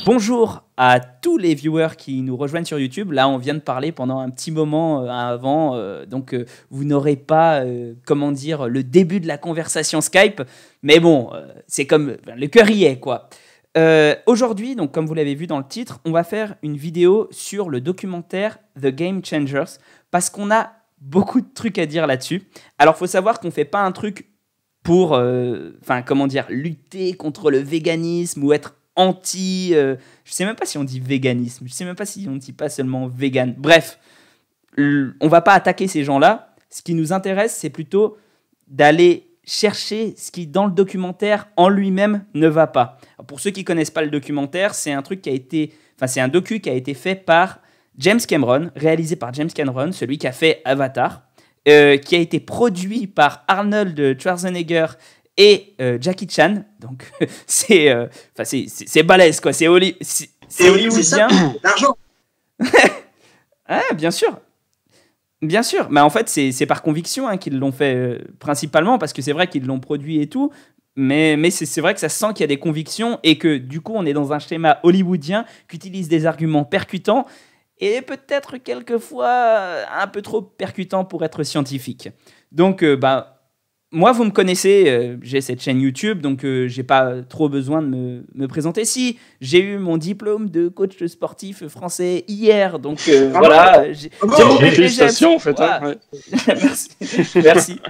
Bonjour à tous les viewers qui nous rejoignent sur YouTube. Là, on vient de parler pendant un petit moment avant, donc vous n'aurez pas, comment dire, le début de la conversation Skype. Mais bon, c'est comme le cœur y est, quoi. Aujourd'hui, donc comme vous l'avez vu dans le titre, on va faire une vidéo sur le documentaire The Game Changers parce qu'on a beaucoup de trucs à dire là-dessus. Alors, il faut savoir qu'on ne fait pas un truc pour, comment dire, lutter contre le véganisme ou être anti... je sais même pas si on dit véganisme, je sais même pas si on dit pas seulement vegan. Bref, on va pas attaquer ces gens-là. Ce qui nous intéresse, c'est plutôt d'aller chercher ce qui, dans le documentaire, en lui-même, ne va pas. Alors, pour ceux qui connaissent pas le documentaire, c'est un truc qui a été... c'est un docu qui a été fait par James Cameron, réalisé par James Cameron, celui qui a fait Avatar, qui a été produit par Arnold Schwarzenegger et Jackie Chan. Donc, c'est balèze, quoi. C'est hollywoodien. C'est l'argent. Ah, bien sûr. Bien sûr. Mais en fait, c'est par conviction qu'ils l'ont fait principalement, parce que c'est vrai qu'ils l'ont produit et tout. Mais c'est vrai que ça sent qu'il y a des convictions et que du coup, on est dans un schéma hollywoodien qui utilise des arguments percutants et peut-être quelquefois un peu trop percutants pour être scientifique. Donc, moi, vous me connaissez, j'ai cette chaîne YouTube, donc j'ai pas trop besoin de me présenter. Si, j'ai eu mon diplôme de coach sportif français hier, donc voilà. J'ai mon félicitations, en fait. Voilà. Ouais. Merci.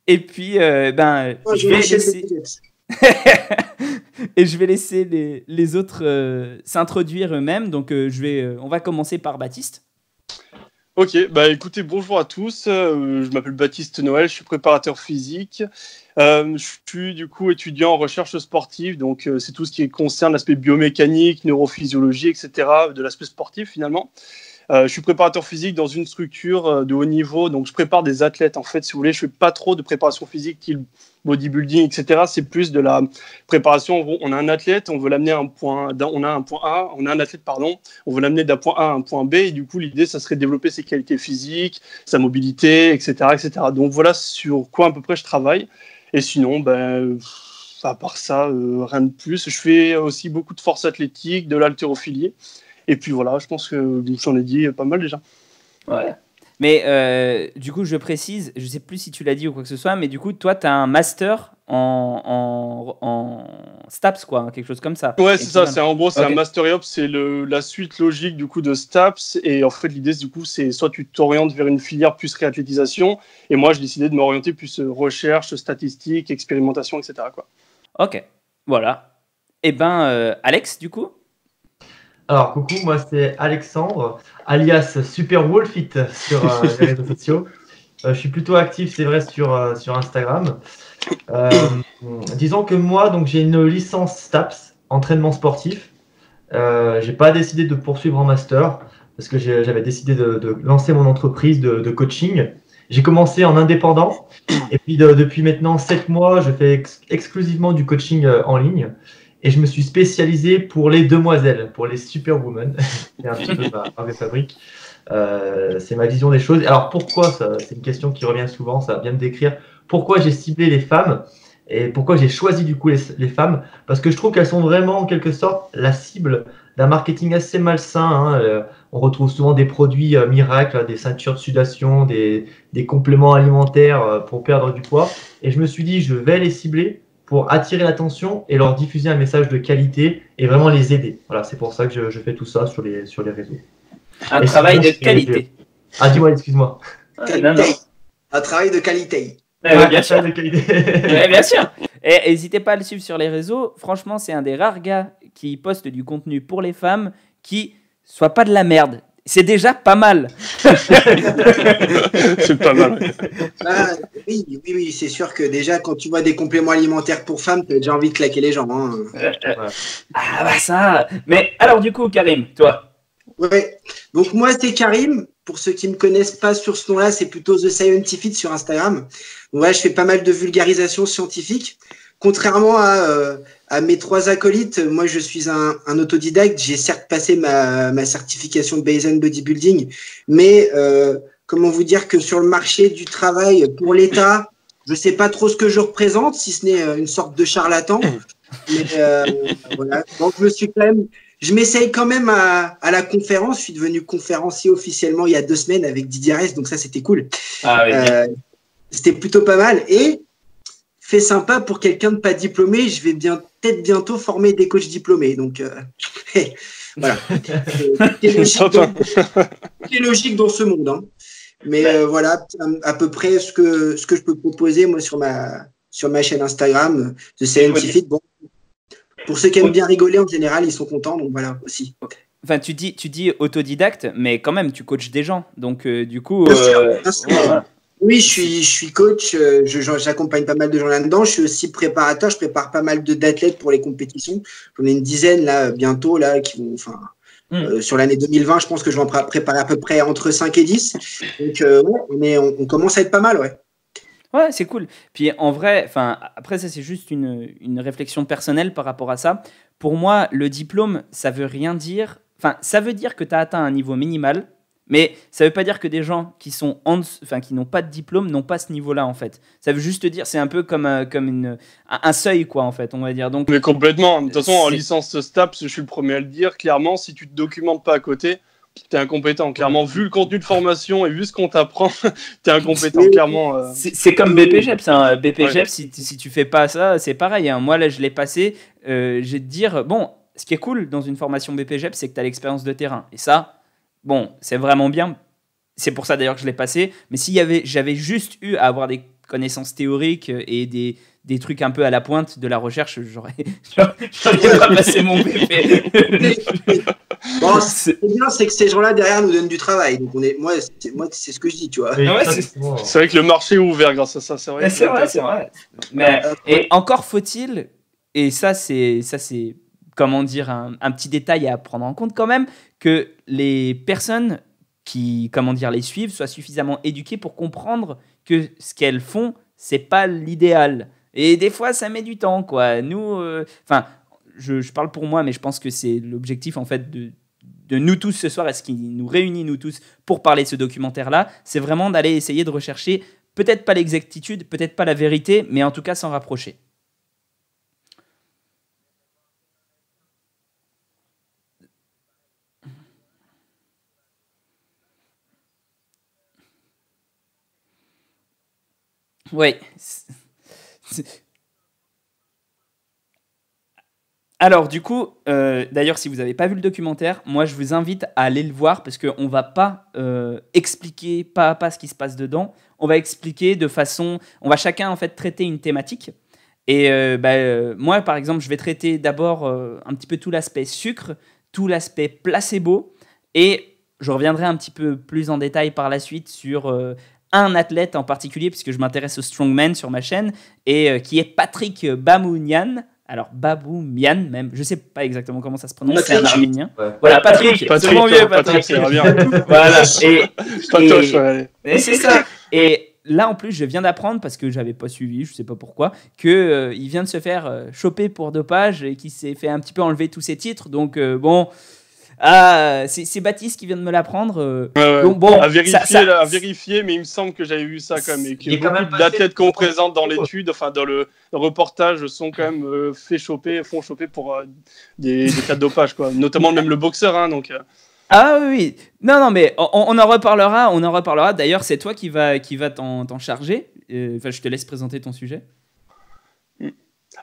Et puis, je vais laisser... Et je vais laisser les autres s'introduire eux-mêmes. Donc, on va commencer par Baptiste. Ok, écoutez, bonjour à tous. Je m'appelle Baptiste Noël, je suis préparateur physique. Je suis du coup étudiant en recherche sportive, donc c'est tout ce qui concerne l'aspect biomécanique, neurophysiologie, etc., de l'aspect sportif finalement. Je suis préparateur physique dans une structure de haut niveau, donc je prépare des athlètes. En fait, si vous voulez, je fais pas trop de préparation physique, type bodybuilding, etc. C'est plus de la préparation. On a un athlète, on veut l'amener à un point. On a un athlète, pardon. On veut l'amener d'un point A à un point B. Et du coup, l'idée, ça serait de développer ses qualités physiques, sa mobilité, etc., etc. Donc voilà sur quoi à peu près je travaille. Et sinon, à part ça, rien de plus. Je fais aussi beaucoup de force athlétique, de l'haltérophilie. Et puis voilà, je pense que j'en ai dit pas mal déjà. Ouais. Mais du coup, je précise, je ne sais plus si tu l'as dit ou quoi que ce soit, mais du coup, toi, tu as un master en STAPS, quoi, quelque chose comme ça. Ouais, c'est ça. C'est, en gros, c'est okay. Un Master EOP, c'est la suite logique du coup de STAPS. Et en fait, l'idée, du coup, c'est soit tu t'orientes vers une filière plus réathlétisation, et moi, j'ai décidé de m'orienter plus recherche, statistique, expérimentation, etc., quoi. Ok, voilà. Et Alex, du coup. Alors, coucou, moi c'est Alexandre, alias Super Wolfit sur les réseaux sociaux. Je suis plutôt actif, c'est vrai, sur Instagram. Disons que moi, donc, j'ai une licence STAPS, entraînement sportif. J'ai pas décidé de poursuivre en master parce que j'avais décidé de lancer mon entreprise de coaching. J'ai commencé en indépendant et puis depuis maintenant 7 mois, je fais exclusivement du coaching en ligne. Et je me suis spécialisé pour les demoiselles, pour les superwomen. C'est un petit peu ma marque de fabrique. C'est ma vision des choses. Alors pourquoi ça, c'est une question qui revient souvent, ça va bien me décrire. Pourquoi j'ai ciblé les femmes et pourquoi j'ai choisi du coup les femmes? Parce que je trouve qu'elles sont vraiment en quelque sorte la cible d'un marketing assez malsain. On retrouve souvent des produits miracles, des ceintures de sudation, des compléments alimentaires pour perdre du poids. Et je me suis dit, je vais les cibler pour attirer l'attention et leur diffuser un message de qualité et vraiment les aider. Voilà, c'est pour ça que je fais tout ça sur les réseaux. Un travail de qualité. Ah, dis-moi, excuse-moi. Non. Un travail de qualité. Bien sûr. De qualité. Ouais, bien sûr. Et n'hésitez pas à le suivre sur les réseaux. Franchement, c'est un des rares gars qui poste du contenu pour les femmes qui soit pas de la merde. C'est déjà pas mal. C'est pas mal. Oui, c'est sûr que déjà, quand tu vois des compléments alimentaires pour femmes, tu as déjà envie de claquer les jambes. Hein. Ça. Mais alors, du coup, Karim, toi. Ouais. Donc, moi, c'est Karim. Pour ceux qui ne me connaissent pas sur ce nom-là, c'est plutôt The Scientific sur Instagram. Ouais, je fais pas mal de vulgarisation scientifique. Contrairement à mes 3 acolytes, moi je suis un autodidacte. J'ai certes passé ma certification de Bayesian Bodybuilding, mais comment vous dire que sur le marché du travail pour l'État, je sais pas trop ce que je représente, si ce n'est une sorte de charlatan. Mais voilà. Donc je m'essaye quand même à la conférence. Je suis devenu conférencier officiellement il y a 2 semaines avec Didier Arès, donc ça c'était cool. Ah oui. C'était plutôt pas mal. Et fait sympa pour quelqu'un de pas diplômé, je vais peut-être bientôt former des coachs diplômés. Donc voilà. C'est logique dans ce monde. Hein. Mais voilà, à peu près ce que je peux proposer moi sur ma chaîne Instagram, The Scientific. Bon, pour ceux qui aiment bien rigoler, en général, ils sont contents. Donc voilà aussi. Enfin, tu dis autodidacte, mais quand même, tu coaches des gens. Donc, du coup. Bien sûr. Oui, je suis coach. J'accompagne pas mal de gens là-dedans. Je suis aussi préparateur. Je prépare pas mal d'athlètes pour les compétitions. J'en ai une dizaine là, bientôt, là, qui vont. Enfin. Sur l'année 2020, je pense que je vais en préparer à peu près entre 5 et 10. Donc, ouais, on commence à être pas mal, ouais. Ouais, c'est cool. Puis en vrai, après ça c'est juste une réflexion personnelle par rapport à ça. Pour moi, le diplôme, ça veut rien dire. Enfin, ça veut dire que tu as atteint un niveau minimal, mais ça veut pas dire que des gens qui sont qui n'ont pas de diplôme n'ont pas ce niveau-là en fait. Ça veut juste dire, c'est un peu comme un seuil quoi en fait, on va dire. Donc, mais complètement. De toute façon, en licence STAPS, je suis le premier à le dire. Clairement, si tu te documentes pas à côté, t'es incompétent. Clairement, vu le contenu de formation et vu ce qu'on t'apprend, t'es incompétent. Clairement. C'est comme BPGEPS. Hein. BPGEPS, ouais. si tu fais pas ça, c'est pareil. Hein. Moi là, je l'ai passé. Je vais te dire, bon, ce qui est cool dans une formation BPGEPS, c'est que tu as l'expérience de terrain. Et ça, bon, c'est vraiment bien. C'est pour ça d'ailleurs que je l'ai passé. Mais j'avais juste eu à avoir des connaissances théoriques et des trucs un peu à la pointe de la recherche, j'aurais pas passé mon BP. Bon, c'est bien, c'est que ces gens-là derrière nous donnent du travail. Donc moi, c'est ce que je dis, tu vois. C'est vrai que le marché est ouvert grâce à ça. C'est vrai. C'est vrai. Mais, et encore faut-il, et ça c'est comment dire un petit détail à prendre en compte quand même, que les personnes qui les suivent soient suffisamment éduquées pour comprendre que ce qu'elles font, c'est pas l'idéal. Et des fois, ça met du temps, quoi. Nous, je parle pour moi, mais je pense que c'est l'objectif, en fait, de nous tous ce soir, et ce qui nous réunit, nous tous, pour parler de ce documentaire-là, c'est vraiment d'aller essayer de rechercher, peut-être pas l'exactitude, peut-être pas la vérité, mais en tout cas s'en rapprocher. Oui. Alors, du coup, d'ailleurs, si vous n'avez pas vu le documentaire, moi, je vous invite à aller le voir parce qu'on ne va pas expliquer pas à pas ce qui se passe dedans. On va expliquer de façon... On va chacun, en fait, traiter une thématique. Et moi, par exemple, je vais traiter d'abord un petit peu tout l'aspect sucre, tout l'aspect placebo. Et je reviendrai un petit peu plus en détail par la suite sur... un athlète en particulier, puisque je m'intéresse au strongman sur ma chaîne, et qui est Patrick Baboumian. Alors, Baboumian, même, je ne sais pas exactement comment ça se prononce, c'est un arménien. Ouais. Voilà, Patrick, c'est mon vieux Patrick. C'est bien. Voilà, et c'est ça. Et là, en plus, je viens d'apprendre, parce que je n'avais pas suivi, je ne sais pas pourquoi, qu'il vient de se faire choper pour dopage et qu'il s'est fait un petit peu enlever tous ses titres. Donc, bon... Ah, c'est Baptiste qui vient de me l'apprendre. Ouais. Donc, bon, à vérifier, mais il me semble que j'avais vu ça quand même. Et que beaucoup d'athlètes qu'on présente dans l'étude, enfin dans le reportage, sont quand même font choper pour des cas de dopage, quoi. Notamment même le boxeur, hein, donc. Ah oui. Non, mais on en reparlera. D'ailleurs, c'est toi qui va t'en charger. Enfin, je te laisse présenter ton sujet.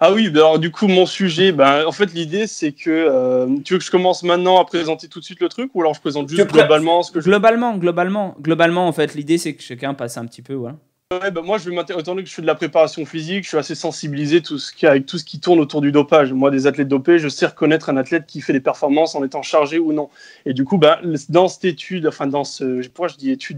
Ah oui, alors du coup, mon sujet, en fait, l'idée, c'est que tu veux que je commence maintenant à présenter tout de suite le truc, ou alors je présente juste globalement ce que Globalement, en fait, l'idée, c'est que chacun passe un petit peu, voilà. Ouais, moi, je vais étant donné que je fais de la préparation physique, je suis assez sensibilisé avec tout ce qui tourne autour du dopage. Moi, des athlètes dopés, je sais reconnaître un athlète qui fait des performances en étant chargé ou non. Et du coup, dans cette étude,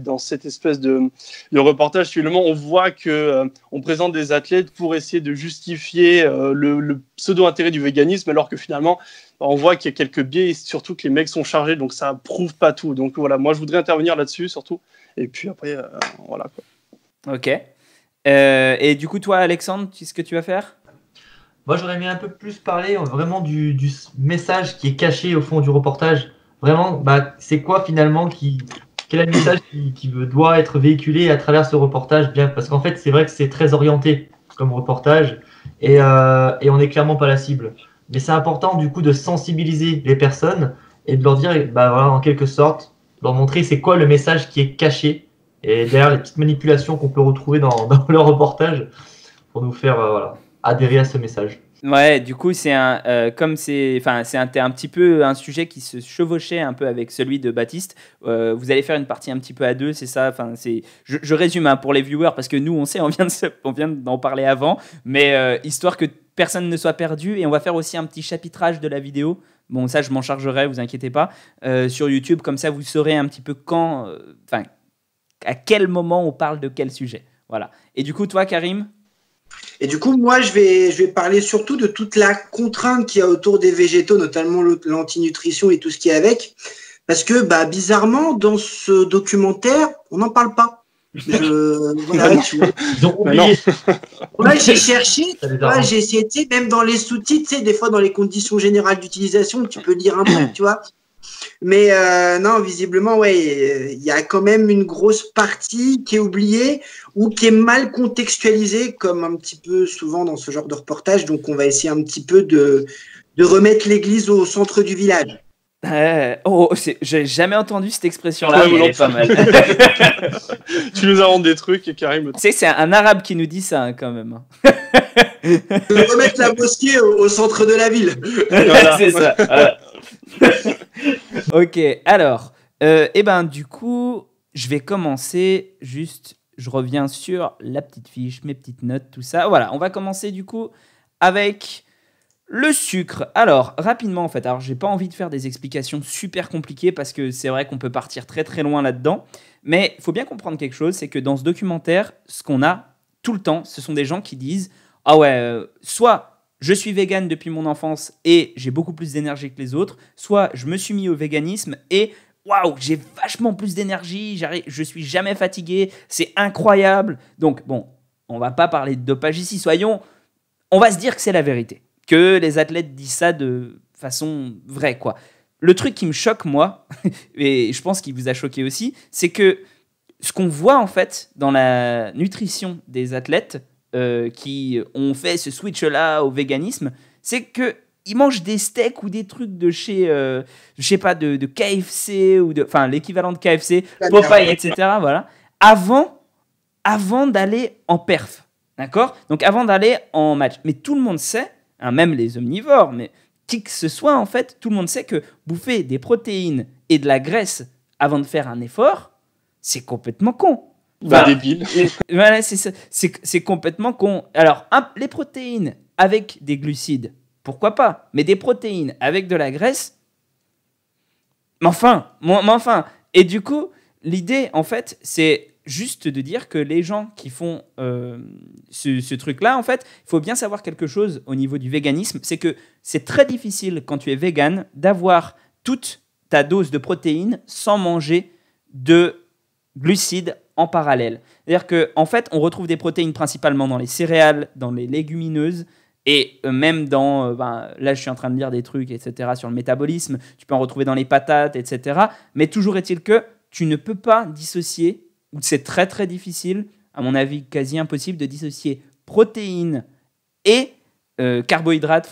dans cette espèce de reportage, finalement, on voit que on présente des athlètes pour essayer de justifier le pseudo-intérêt du véganisme, alors que finalement, on voit qu'il y a quelques biais et surtout que les mecs sont chargés, donc ça prouve pas tout. Donc voilà, moi, je voudrais intervenir là-dessus surtout. Et puis après, voilà quoi. Ok. Et du coup, toi, Alexandre, qu'est-ce que tu vas faire ? Moi, j'aurais aimé un peu plus parler vraiment du message qui est caché au fond du reportage. Vraiment, c'est quoi finalement quel est le message qui doit être véhiculé à travers ce reportage, bien, parce qu'en fait, c'est vrai que c'est très orienté comme reportage. et on n'est clairement pas la cible. Mais c'est important du coup de sensibiliser les personnes et de leur dire, bah, voilà, en quelque sorte, leur montrer c'est quoi le message qui est caché et derrière les petites manipulations qu'on peut retrouver dans leur reportage pour nous faire voilà, adhérer à ce message. Ouais, du coup, c'est comme c'est un petit peu un sujet qui se chevauchait un peu avec celui de Baptiste. Vous allez faire une partie un petit peu à deux, c'est ça. Enfin, je résume hein, pour les viewers parce que nous, on sait, on vient d'en parler avant, mais histoire que personne ne soit perdu. Et on va faire aussi un petit chapitrage de la vidéo. Bon, ça, je m'en chargerai, vous inquiétez pas, sur YouTube. Comme ça, vous saurez un petit peu à quel moment on parle de quel sujet. Voilà. Et du coup, toi, Karim? Et du coup, moi, je vais parler surtout de toute la contrainte qu'il y a autour des végétaux, notamment l'antinutrition et tout ce qui est avec. Parce que, bah, bizarrement, dans ce documentaire, on n'en parle pas. Voilà, tu vois. Ils ont oublié. Ouais, j'ai cherché, j'ai essayé, tu sais, même dans les sous-titres, tu sais, des fois dans les conditions générales d'utilisation, tu peux lire un peu, tu vois. Mais non, visiblement, ouais, il y a quand même une grosse partie qui est oubliée ou qui est mal contextualisée, comme un petit peu souvent dans ce genre de reportage. Donc, on va essayer un petit peu de remettre l'église au centre du village. J'ai jamais entendu cette expression-là, Ouais, mais elle est pas mal. Tu nous inventes des trucs et Karim. Tu sais, c'est un arabe qui nous dit ça hein, quand même. De remettre la mosquée au centre de la ville. Voilà. C'est ça. Voilà. Ok, alors, du coup, je vais commencer juste, je reviens sur la petite fiche, mes petites notes, tout ça. Voilà, on va commencer du coup avec le sucre. Alors, rapidement en fait, alors j'ai pas envie de faire des explications super compliquées parce que c'est vrai qu'on peut partir très très loin là-dedans, mais il faut bien comprendre quelque chose, c'est que dans ce documentaire, ce qu'on a tout le temps, ce sont des gens qui disent « Ah ouais, soit… je suis vegan depuis mon enfance et j'ai beaucoup plus d'énergie que les autres, soit je me suis mis au véganisme et waouh, j'ai vachement plus d'énergie, je suis jamais fatigué, c'est incroyable. » Donc bon, on va pas parler de dopage ici, on va se dire que c'est la vérité, que les athlètes disent ça de façon vraie quoi. Le truc qui me choque moi, et je pense qu'il vous a choqué aussi, c'est que ce qu'on voit en fait dans la nutrition des athlètes, qui ont fait ce switch-là au véganisme, c'est qu'ils mangent des steaks ou des trucs de chez, je sais pas, de KFC, enfin l'équivalent de KFC, Popeye, etc., voilà, avant d'aller en perf, d'accord ? Donc avant d'aller en match. Mais tout le monde sait, hein, même les omnivores, mais qui que ce soit, en fait, tout le monde sait que bouffer des protéines et de la graisse avant de faire un effort, c'est complètement con. Débile. Voilà, c'est complètement con. Alors, les protéines avec des glucides, pourquoi pas ? Mais des protéines avec de la graisse, mais enfin. Et du coup, l'idée, en fait, c'est juste de dire que les gens qui font ce truc-là, en fait, il faut bien savoir quelque chose au niveau du véganisme, c'est que c'est très difficile, quand tu es vegan, d'avoir toute ta dose de protéines sans manger de glucides en parallèle. C'est-à-dire qu'en fait, on retrouve des protéines principalement dans les céréales, dans les légumineuses, et même dans... là, je suis en train de lire des trucs, etc., sur le métabolisme. Tu peux en retrouver dans les patates, etc. Mais toujours est-il que tu ne peux pas dissocier, ou c'est très, très difficile, à mon avis, quasi impossible, de dissocier protéines et carbohydrates,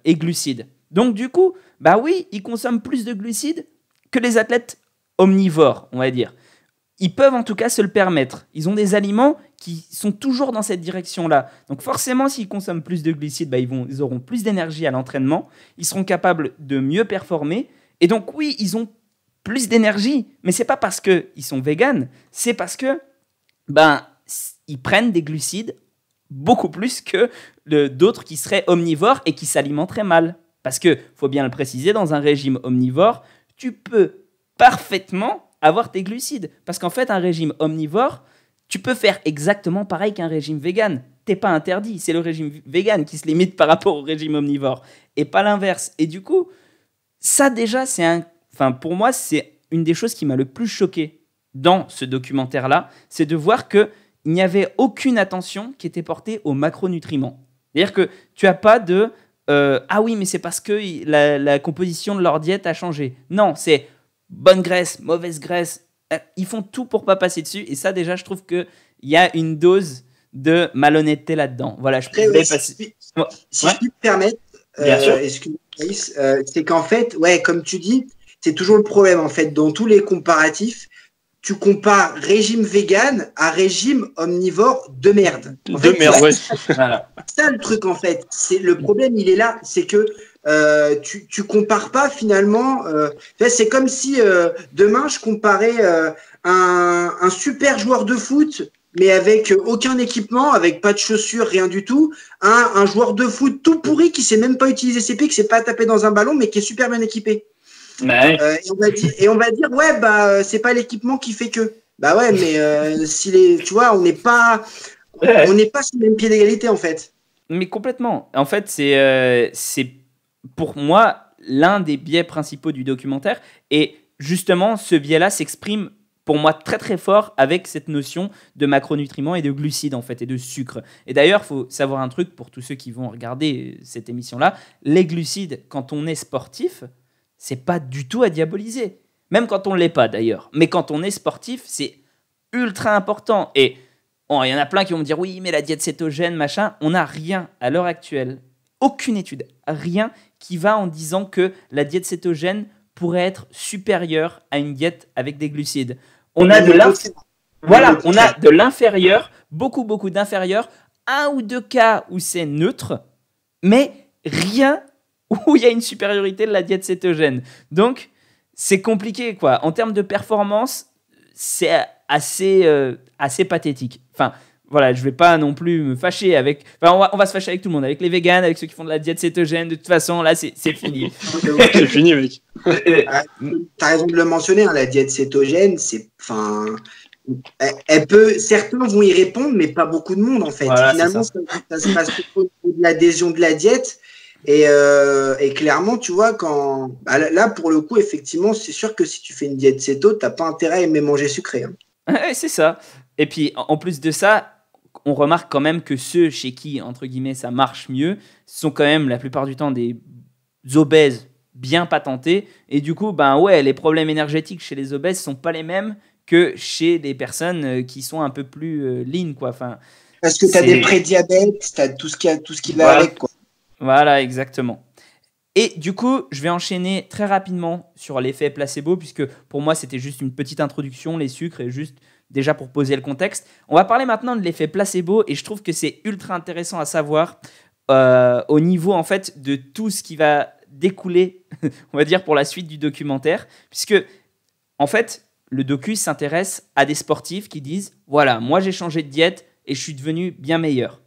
et glucides. Donc, du coup, oui, ils consomment plus de glucides que les athlètes omnivores, on va dire. Ils peuvent en tout cas se le permettre. Ils ont des aliments qui sont toujours dans cette direction-là. Donc forcément, s'ils consomment plus de glucides, ils auront plus d'énergie à l'entraînement. Ils seront capables de mieux performer. Et donc oui, ils ont plus d'énergie. Mais ce n'est pas parce qu'ils sont véganes. C'est parce que ils prennent des glucides beaucoup plus que d'autres qui seraient omnivores et qui s'alimenteraient mal. Parce que, faut bien le préciser, dans un régime omnivore, tu peux parfaitement avoir tes glucides. Parce qu'en fait, un régime omnivore, tu peux faire exactement pareil qu'un régime vegan. T'es pas interdit. C'est le régime vegan qui se limite par rapport au régime omnivore. Et pas l'inverse. Et du coup, ça déjà, pour moi, c'est une des choses qui m'a le plus choqué dans ce documentaire-là. C'est de voir qu'il n'y avait aucune attention qui était portée aux macronutriments. C'est-à-dire que tu n'as pas de ah oui, mais c'est parce que la composition de leur diète a changé. Non, c'est bonne graisse, mauvaise graisse. Ils font tout pour pas passer dessus. Et ça, déjà, je trouve qu'il y a une dose de malhonnêteté là-dedans. Voilà, je voulais passer. Si Ouais. je puis te permettre, Bien sûr. excuse-moi, Alice, c'est qu'en fait, ouais, comme tu dis, c'est toujours le problème en fait. Dans tous les comparatifs, tu compares régime vegan à régime omnivore de merde. En De fait, merde, ouais. Voilà. c'est ça le truc en fait. C'est le problème, il est là, c'est que tu compares pas finalement. C'est comme si demain je comparais un super joueur de foot, mais avec aucun équipement, avec pas de chaussures, rien du tout, un joueur de foot tout pourri qui sait même pas utiliser ses pieds, qui sait pas taper dans un ballon, mais qui est super bien équipé. Ouais. Et on va dire ouais bah c'est pas l'équipement qui fait que. Bah ouais, mais tu vois, on n'est pas sur le même pied d'égalité en fait. Mais complètement. En fait, c'est pour moi l'un des biais principaux du documentaire. Et justement, ce biais-là s'exprime pour moi très très fort avec cette notion de macronutriments et de glucides en fait et de sucre. Et d'ailleurs, il faut savoir un truc pour tous ceux qui vont regarder cette émission-là. Les glucides, quand on est sportif, c'est pas du tout à diaboliser. Même quand on ne l'est pas d'ailleurs. Mais quand on est sportif, c'est ultra important. Et bon, il y en a plein qui vont me dire oui, mais la diète cétogène, machin. On n'a rien à l'heure actuelle, aucune étude, rien qui va en disant que la diète cétogène pourrait être supérieure à une diète avec des glucides. On a de l'inférieur, beaucoup d'inférieur, un ou deux cas où c'est neutre, mais rien où il y a une supériorité de la diète cétogène. Donc, c'est compliqué, quoi. En termes de performance, c'est assez pathétique. Enfin, voilà, je vais pas non plus me fâcher avec... Enfin, on va se fâcher avec tout le monde, avec les véganes, avec ceux qui font de la diète cétogène. De toute façon, là, c'est fini. C'est fini, mec. T'as raison de le mentionner, hein, la diète cétogène, elle peut, certains vont y répondre, mais pas beaucoup de monde en fait. Voilà, Finalement, ça se passe au niveau de l'adhésion de la diète. Et clairement, tu vois, là, pour le coup, effectivement, c'est sûr que si tu fais une diète céto, t'as pas intérêt à aimer manger sucré. Hein. Ouais, c'est ça. Et puis, en plus de ça, on remarque quand même que ceux chez qui, entre guillemets, ça marche mieux, sont quand même la plupart du temps des obèses bien patentés. Et du coup, ben ouais, les problèmes énergétiques chez les obèses sont pas les mêmes que chez des personnes qui sont un peu plus lean, quoi. Enfin, parce que tu as des prédiabètes, tu as tout ce qui va voilà. avec, quoi. Voilà, exactement. Et du coup, je vais enchaîner très rapidement sur l'effet placebo, puisque pour moi, c'était juste une petite introduction, les sucres, et juste déjà pour poser le contexte. On va parler maintenant de l'effet placebo, et je trouve que c'est ultra intéressant à savoir au niveau, en fait, de tout ce qui va découler, on va dire, pour la suite du documentaire, puisque, en fait, le docu s'intéresse à des sportifs qui disent « Voilà, moi, j'ai changé de diète et je suis devenu bien meilleur. »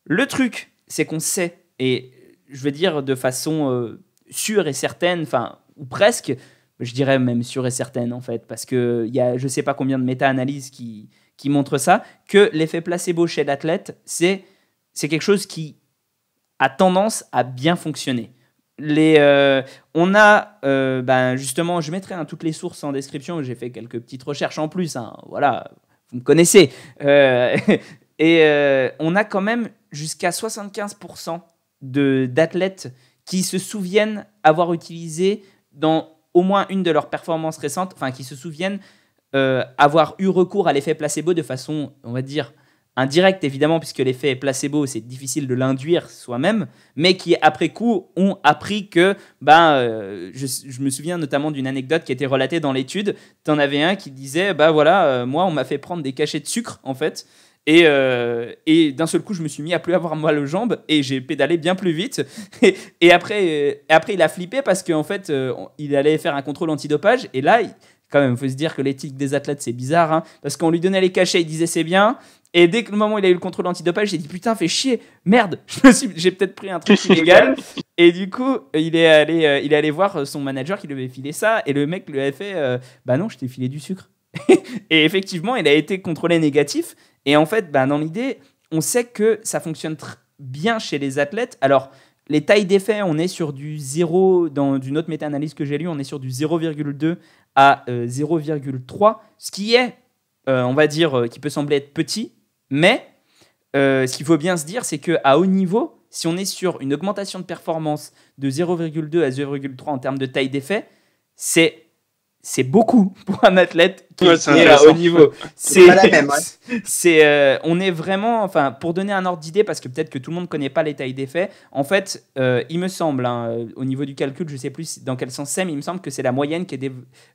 Le truc, c'est qu'on sait, et je veux dire de façon sûre et certaine, enfin, ou presque, je dirais même sûre et certaine en fait, parce qu'il y a je ne sais pas combien de méta-analyses qui montrent ça, que l'effet placebo chez l'athlète, c'est quelque chose qui a tendance à bien fonctionner. On a, justement, je mettrai toutes les sources en description, j'ai fait quelques petites recherches en plus, hein, voilà, vous me connaissez. On a quand même jusqu'à 75% d'athlètes qui se souviennent avoir utilisé dans au moins une de leurs performances récentes, enfin qui se souviennent avoir eu recours à l'effet placebo de façon, on va dire, indirecte évidemment, puisque l'effet placebo, c'est difficile de l'induire soi-même, mais qui après coup ont appris que, je me souviens notamment d'une anecdote qui a été relatée dans l'étude, t'en avais un qui disait, moi on m'a fait prendre des cachets de sucre en fait, et d'un seul coup, je me suis mis à plus avoir mal aux jambes et j'ai pédalé bien plus vite. Et après, il a flippé parce qu'en fait, il allait faire un contrôle antidopage. Et là, quand même, il faut se dire que l'éthique des athlètes, c'est bizarre. Hein, parce qu'on lui donnait les cachets, il disait c'est bien. Et dès que le moment où il a eu le contrôle antidopage, j'ai dit putain, fais chier, merde, j'ai peut-être pris un truc illégal. Et du coup, il est allé voir son manager qui lui avait filé ça. Et le mec lui avait fait non, je t'ai filé du sucre. Et effectivement, il a été contrôlé négatif. Et en fait, dans l'idée, on sait que ça fonctionne bien chez les athlètes. Alors, les tailles d'effet, on est sur du 0, dans une autre méta-analyse que j'ai lue, on est sur du 0,2 à 0,3, ce qui est, on va dire, qui peut sembler être petit, mais ce qu'il faut bien se dire, c'est qu'à haut niveau, si on est sur une augmentation de performance de 0,2 à 0,3 en termes de taille d'effet, c'est c'est beaucoup pour un athlète qui Ouais, c'est est à haut niveau. C'est pas la même, ouais. On est vraiment, enfin, pour donner un ordre d'idée, parce que peut-être que tout le monde ne connaît pas les tailles d'effet, en fait, il me semble, au niveau du calcul, je ne sais plus dans quel sens c'est, mais il me semble que c'est la moyenne qui est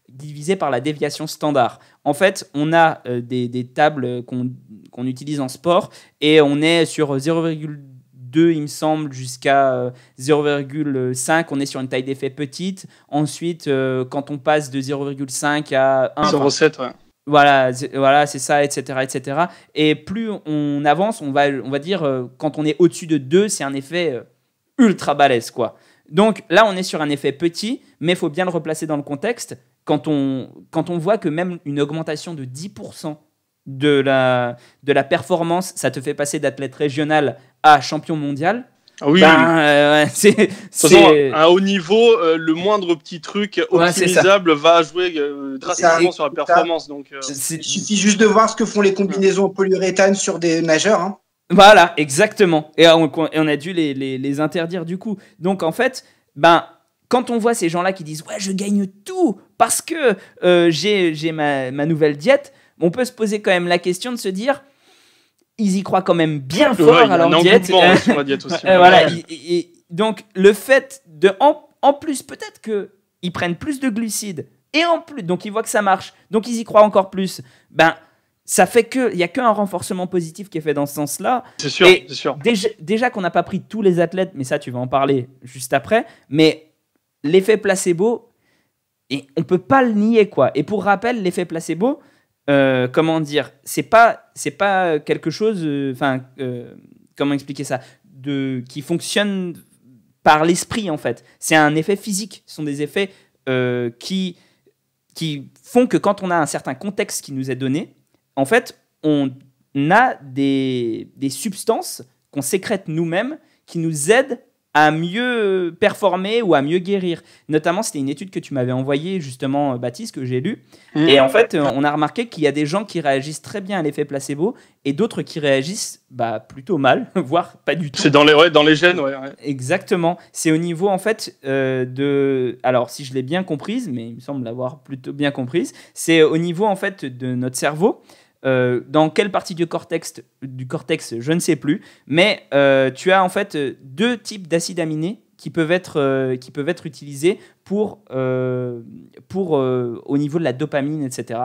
divisée par la déviation standard. En fait, on a des tables qu'on utilise en sport, et on est sur 0,2, il me semble, jusqu'à 0,5, on est sur une taille d'effet petite. Ensuite, quand on passe de 0,5 à 1, 0,7, ouais. Voilà, c'est ça, etc., etc. Et plus on avance, on va dire, quand on est au-dessus de 2, c'est un effet ultra balèze, quoi. Donc là, on est sur un effet petit, mais il faut bien le replacer dans le contexte. Quand on voit que même une augmentation de 10% de la performance, ça te fait passer d'athlète régional à champion mondial. Ah oui, c'est de toute façon, à un haut niveau, le moindre petit truc optimisable va jouer drastiquement sur la performance. Donc, il suffit juste de voir ce que font les combinaisons en polyuréthane sur des nageurs. Hein. Voilà, exactement. Et on a dû les interdire du coup. Donc en fait, quand on voit ces gens-là qui disent « Ouais, je gagne tout parce que j'ai ma nouvelle diète », on peut se poser quand même la question de se dire ils y croient quand même bien fort à leur diète. Sur la diète aussi. Voilà. Donc le fait de en plus peut-être qu'ils prennent plus de glucides et en plus donc ils voient que ça marche, donc ils y croient encore plus. Ça fait qu'il n'y a qu'un renforcement positif qui est fait dans ce sens-là. C'est sûr, et c'est sûr. Déjà qu'on n'a pas pris tous les athlètes, mais ça tu vas en parler juste après. Mais l'effet placebo, et on peut pas le nier, quoi. Et pour rappel, l'effet placebo, comment dire, c'est pas quelque chose, comment expliquer ça, qui fonctionne par l'esprit en fait. C'est un effet physique. Ce sont des effets qui font que quand on a un certain contexte qui nous est donné, en fait, on a des substances qu'on sécrète nous-mêmes qui nous aident à mieux performer ou à mieux guérir. Notamment, c'était une étude que tu m'avais envoyée, justement, Baptiste, que j'ai lue. Et en fait, on a remarqué qu'il y a des gens qui réagissent très bien à l'effet placebo et d'autres qui réagissent plutôt mal, voire pas du tout. C'est dans les gènes, ouais. Exactement. C'est au niveau, en fait, alors, si je l'ai bien comprise, mais il me semble l'avoir plutôt bien comprise, c'est au niveau, en fait, de notre cerveau. Dans quelle partie du cortex, je ne sais plus, mais tu as en fait deux types d'acides aminés qui peuvent être utilisés pour au niveau de la dopamine, etc.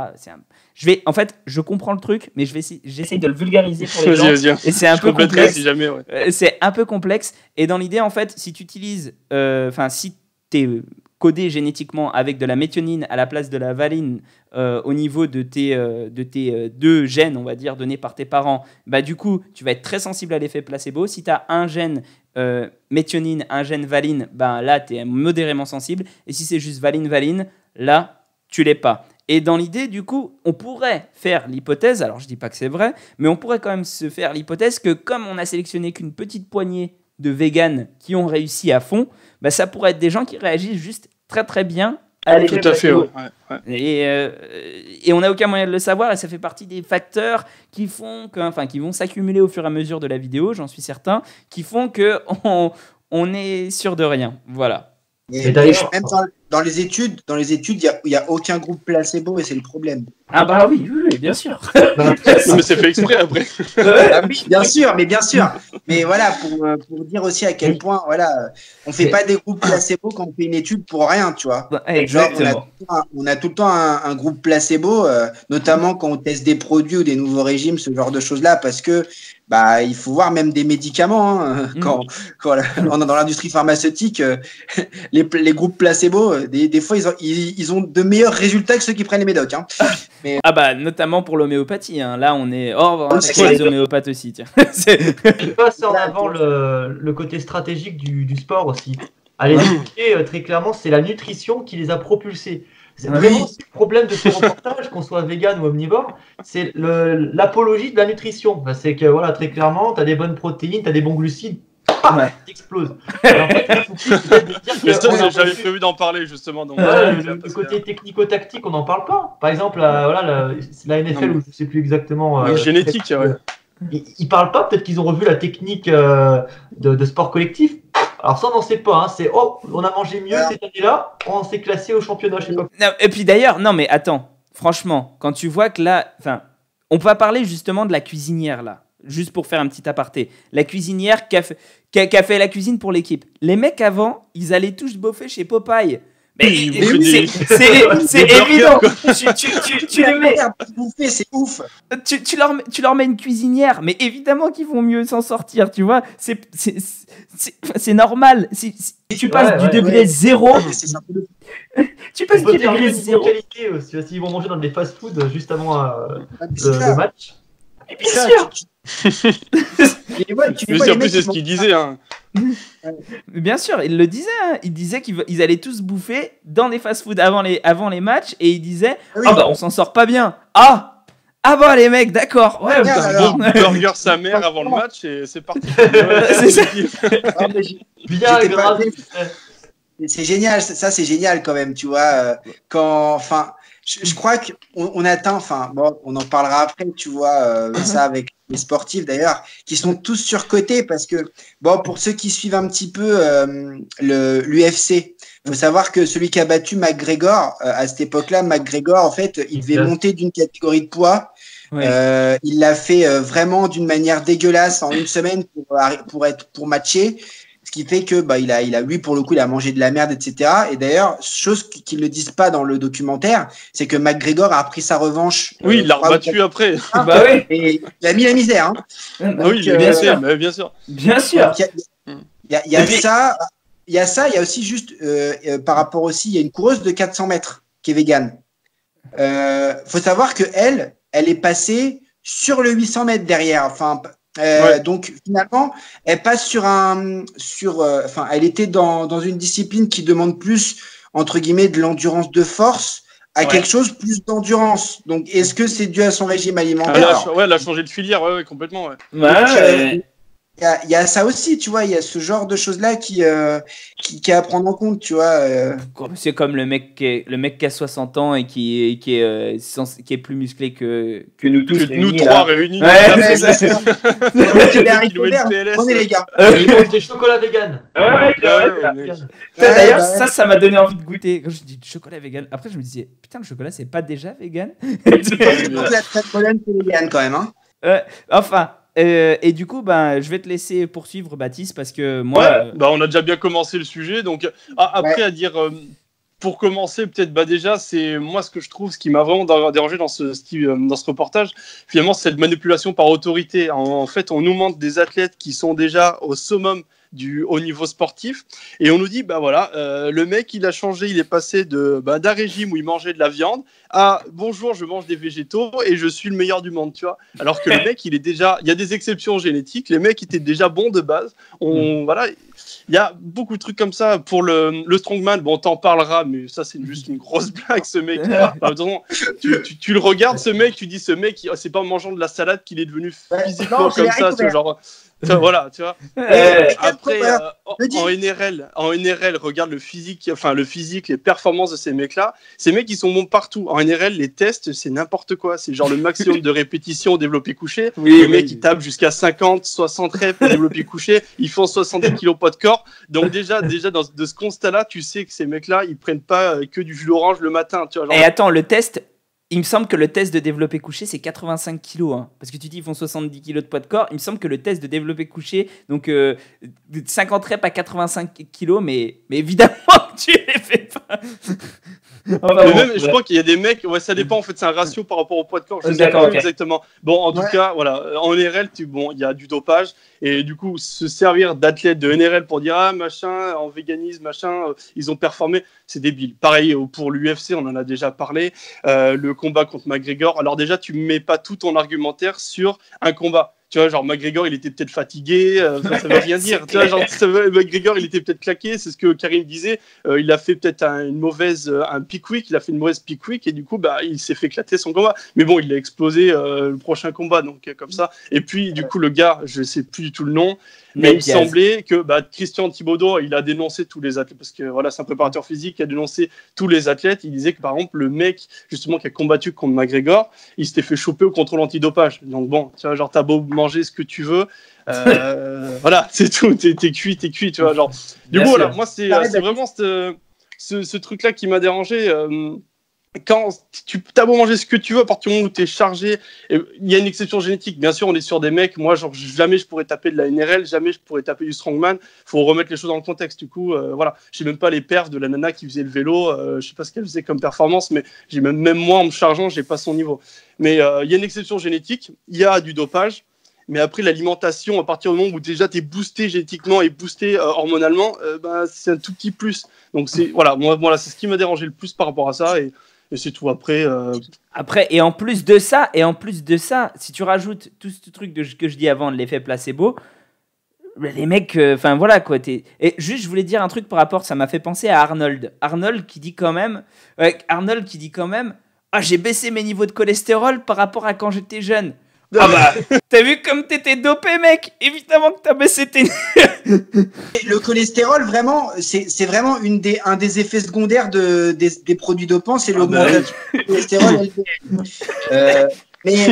Je comprends le truc, mais j'essaie de le vulgariser pour les gens. Vas-y. Et c'est un peu complexe. Si jamais, ouais. C'est un peu complexe. Et dans l'idée, en fait, si tu utilises, si tu es codé génétiquement avec de la méthionine à la place de la valine au niveau de tes deux gènes, on va dire, donnés par tes parents, du coup, tu vas être très sensible à l'effet placebo. Si tu as un gène méthionine, un gène valine, là, tu es modérément sensible. Et si c'est juste valine, là, tu l'es pas. Et dans l'idée, du coup, on pourrait faire l'hypothèse, alors je dis pas que c'est vrai, mais on pourrait quand même se faire l'hypothèse que comme on a sélectionné qu'une petite poignée de véganes qui ont réussi à fond, ça pourrait être des gens qui réagissent juste très très bien à l'effet placebo. Tout à fait, ouais. Et on n'a aucun moyen de le savoir, et ça fait partie des facteurs qui vont s'accumuler au fur et à mesure de la vidéo, j'en suis certain, qui font qu'on est sûr de rien. Voilà. Et même dans les études, il n'y a aucun groupe placebo et c'est le problème. Ah oui, bien sûr. Mais c'est fait exprès après. Oui, bien sûr. Mais voilà, pour dire aussi à quel point, on fait pas des groupes placebo quand on fait une étude pour rien, tu vois. Exactement. On a tout le temps un groupe placebo, notamment quand on teste des produits ou des nouveaux régimes, ce genre de choses-là, parce que il faut voir même des médicaments. Quand on est dans l'industrie pharmaceutique, les groupes placebo, des fois, ils ont de meilleurs résultats que ceux qui prennent les médocs. Hein. Mais... notamment pour l'homéopathie. Hein. Là, on est hors avec les homéopathes aussi. Tiens. Je passe en avant le côté stratégique du sport aussi. Allez, très clairement, c'est la nutrition qui les a propulsés. C'est vraiment le problème de ce reportage, qu'on soit vegan ou omnivore, c'est l'apologie de la nutrition. C'est que très clairement, tu as des bonnes protéines, tu as des bons glucides, t'exploses. En fait, j'avais prévu d'en parler justement. Donc, le côté technico-tactique, on n'en parle pas. Par exemple, la NFL, ou je ne sais plus exactement. Génétique, Ils parlent pas, peut-être qu'ils ont revu la technique de sport collectif. Alors ça, on n'en sait pas. Hein. C'est on a mangé mieux cette année-là, on s'est classé au championnat, je sais pas. Non, et puis d'ailleurs, non mais attends, franchement, quand tu vois que là, enfin, on va parler justement de la cuisinière là, juste pour faire un petit aparté. La cuisinière qui a fait la cuisine pour l'équipe. Les mecs avant, ils allaient tous boffer chez Popeye. Mais c'est évident. Tu les mets. C'est ouf. Tu leur mets une cuisinière, mais évidemment qu'ils vont mieux s'en sortir, tu vois. C'est normal. Tu passes du degré 0. Tu passes du degré 0. Qualité aussi. S'ils vont manger dans des fast-food juste avant le match. Bien sûr. En plus, c'est ce qu'il disait. Hein. Bien sûr, il le disait. Hein. Il disait qu'ils allaient tous bouffer dans des fast-food avant les matchs et il disait on s'en sort pas bien. Ah bah les mecs, d'accord. Ouais, bon burger sa mère avant le match et c'est parti. C'est ça. Bien grave. C'est génial, ça c'est génial quand même, tu vois. Je crois qu'on atteint, on en parlera après, tu vois, ça avec les sportifs d'ailleurs, qui sont tous surcotés parce que, pour ceux qui suivent un petit peu l'UFC, il faut savoir que celui qui a battu McGregor, à cette époque-là, McGregor, en fait, il devait monter d'une catégorie de poids. Ouais. Il l'a fait vraiment d'une manière dégueulasse en une semaine pour matcher. Ce qui fait que lui pour le coup il a mangé de la merde, etc. Et d'ailleurs, chose qu'ils ne disent pas dans le documentaire, c'est que McGregor a pris sa revanche. Oui, il l'a rebattu après. Bah oui. Et il a mis la misère. Hein. Donc, oui, bien sûr. Bien sûr. Il y a ça. Il y a ça. Il y a aussi juste par rapport aussi, il y a une coureuse de 400 mètres qui est végane. Faut savoir que elle est passée sur le 800 mètres derrière. Enfin. Donc finalement, elle passe elle était dans une discipline qui demande plus entre guillemets de l'endurance de force à quelque chose plus d'endurance. Donc est-ce que c'est dû à son régime alimentaire? Elle a changé de filière, complètement. Il y a ça aussi, tu vois, il y a ce genre de choses-là qui est à prendre en compte, tu vois. C'est comme le mec qui a 60 ans et qui est plus musclé que nous tous. Nous trois réunis. Ouais, c'est ça. On est les gars. Ils mangent des chocolats vegan. D'ailleurs, ça m'a donné envie de goûter. Quand je dis du chocolat vegan, après je me disais, putain, le chocolat, c'est pas déjà vegan? La crème pollen, c'est vegan quand même. Hein. Enfin. Et du coup, je vais te laisser poursuivre, Baptiste, parce que moi... on a déjà bien commencé le sujet. Donc, après, à dire, pour commencer, peut-être, déjà, c'est moi ce que je trouve, ce qui m'a vraiment dérangé dans ce reportage, finalement, c'est cette manipulation par autorité. En fait, on nous montre des athlètes qui sont déjà au summum du haut niveau sportif et on nous dit le mec il a changé, il est passé d'un régime où il mangeait de la viande à bonjour je mange des végétaux et je suis le meilleur du monde, tu vois, alors que le mec il y a des exceptions génétiques, les mecs étaient déjà bons de base, il y a beaucoup de trucs comme ça pour le strongman, on t'en parlera mais ça c'est juste une grosse blague ce mec. Tu le regardes ce mec, tu dis ce mec c'est pas en mangeant de la salade qu'il est devenu physiquement comme ça, ce genre. Voilà, tu vois. Après, en NRL, regarde le physique, les performances de ces mecs-là. Ces mecs, ils sont bons partout. En NRL, les tests, c'est n'importe quoi. C'est genre le maximum de répétitions au développé couché. Les mecs, ils tapent jusqu'à 50, 60 reps au développé couché. Ils font 70 kilos poids de corps. Donc déjà de ce constat-là, tu sais que ces mecs-là, ils prennent pas que du jus d'orange le matin. Tu vois, genre... Et attends, le test... Il me semble que le test de développé couché, c'est 85 kilos. Hein. Parce que tu dis qu'ils font 70 kilos de poids de corps. Il me semble que le test de développé couché, donc 50 reps à 85 kilos, mais évidemment que tu les fais pas. Je crois qu'il y a des mecs, ça dépend, en fait, c'est un ratio par rapport au poids de corps. Je sais pas exactement. Bon, en tout cas, en NRL, il y a du dopage. Et du coup, se servir d'athlètes de NRL pour dire en véganisme, ils ont performé, c'est débile. Pareil pour l'UFC, on en a déjà parlé. Le combat contre McGregor. Alors déjà, tu mets pas tout ton argumentaire sur un combat. Tu vois, genre McGregor, il était peut-être fatigué, ça veut rien dire. Tu vois, genre McGregor, il était peut-être claqué, c'est ce que Karim disait. Il a fait peut-être un mauvaise pick week et du coup, il s'est fait éclater son combat. Mais bon, il a explosé le prochain combat, donc comme ça. Et puis, du coup, le gars, je sais plus du tout le nom, mais il semblait que Christian Thibaudeau, il a dénoncé tous les athlètes parce que c'est un préparateur physique qui a dénoncé tous les athlètes. Il disait que par exemple, le mec justement qui a combattu contre McGregor, il s'était fait choper au contrôle antidopage. Donc bon, tu vois, genre t'as beau manger ce que tu veux. Voilà, c'est tout. T'es cuit, tu vois. Genre. Du coup, voilà, moi, c'est vraiment ce truc-là qui m'a dérangé. Quand tu as beau manger ce que tu veux, à partir du moment où tu es chargé, il y a une exception génétique. Bien sûr, on est sur des mecs. Moi, genre, jamais je pourrais taper de la NRL, jamais je pourrais taper du strongman. Faut remettre les choses dans le contexte. Du coup, voilà, j'ai même pas les perfs de la nana qui faisait le vélo. Je sais pas ce qu'elle faisait comme performance, mais j'ai même moi en me chargeant, j'ai pas son niveau. Mais il y a une exception génétique. Il y a du dopage. Mais après, l'alimentation, à partir du moment où déjà tu es boosté génétiquement et boosté hormonalement, c'est un tout petit plus. Donc, voilà, moi, c'est ce qui m'a dérangé le plus par rapport à ça. Et c'est tout. Après, et en plus de ça, si tu rajoutes tout ce truc que je dis avant de l'effet placebo, les mecs, enfin voilà quoi. Et juste, je voulais dire un truc par rapport, ça m'a fait penser à Arnold. Arnold qui dit quand même, ah, j'ai baissé mes niveaux de cholestérol par rapport à quand j'étais jeune. Ah bah, t'as vu comme t'étais dopé, mec? Évidemment que t'as baissé tes... Le cholestérol, vraiment, c'est vraiment un des effets secondaires des produits dopants, c'est l'augmentation du cholestérol. Mais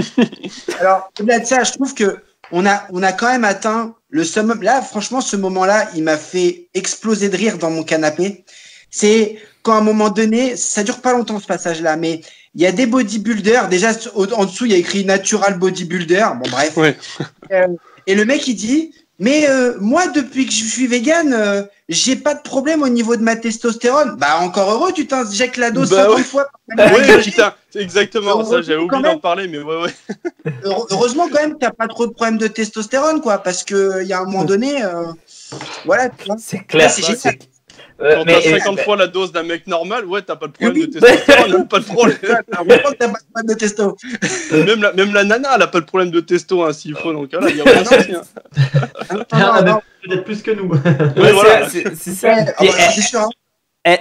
alors, au-delà de ça, je trouve que on a quand même atteint le summum. Là, franchement, ce moment-là, il m'a fait exploser de rire dans mon canapé. C'est quand à un moment donné, ça dure pas longtemps ce passage-là, mais il y a des bodybuilders. Déjà, en dessous, il y a écrit Natural Bodybuilder. Bon, bref. Ouais. Et le mec, il dit, mais moi, depuis que je suis vegan, j'ai pas de problème au niveau de ma testostérone. Bah, encore heureux, tu t'injectes la dose 50 fois. Oui, putain, c'est exactement ça. J'avais oublié d'en parler, mais ouais. Heureusement, quand même, t'as pas trop de problème de testostérone, quoi, parce que il y a un moment donné, voilà. Tu vois. C'est clair. C'est génial. Quand t'as 50 fois la dose d'un mec normal, ouais, t'as pas de problème de testostérone, pas de problème. T'as pas de problème de testo. Même la nana, elle a pas de problème de testo, hein, s'il faut, donc là, il y a aucun souci. Peut-être plus que nous. Ouais, voilà. C'est ça. C'est sûr. Hein.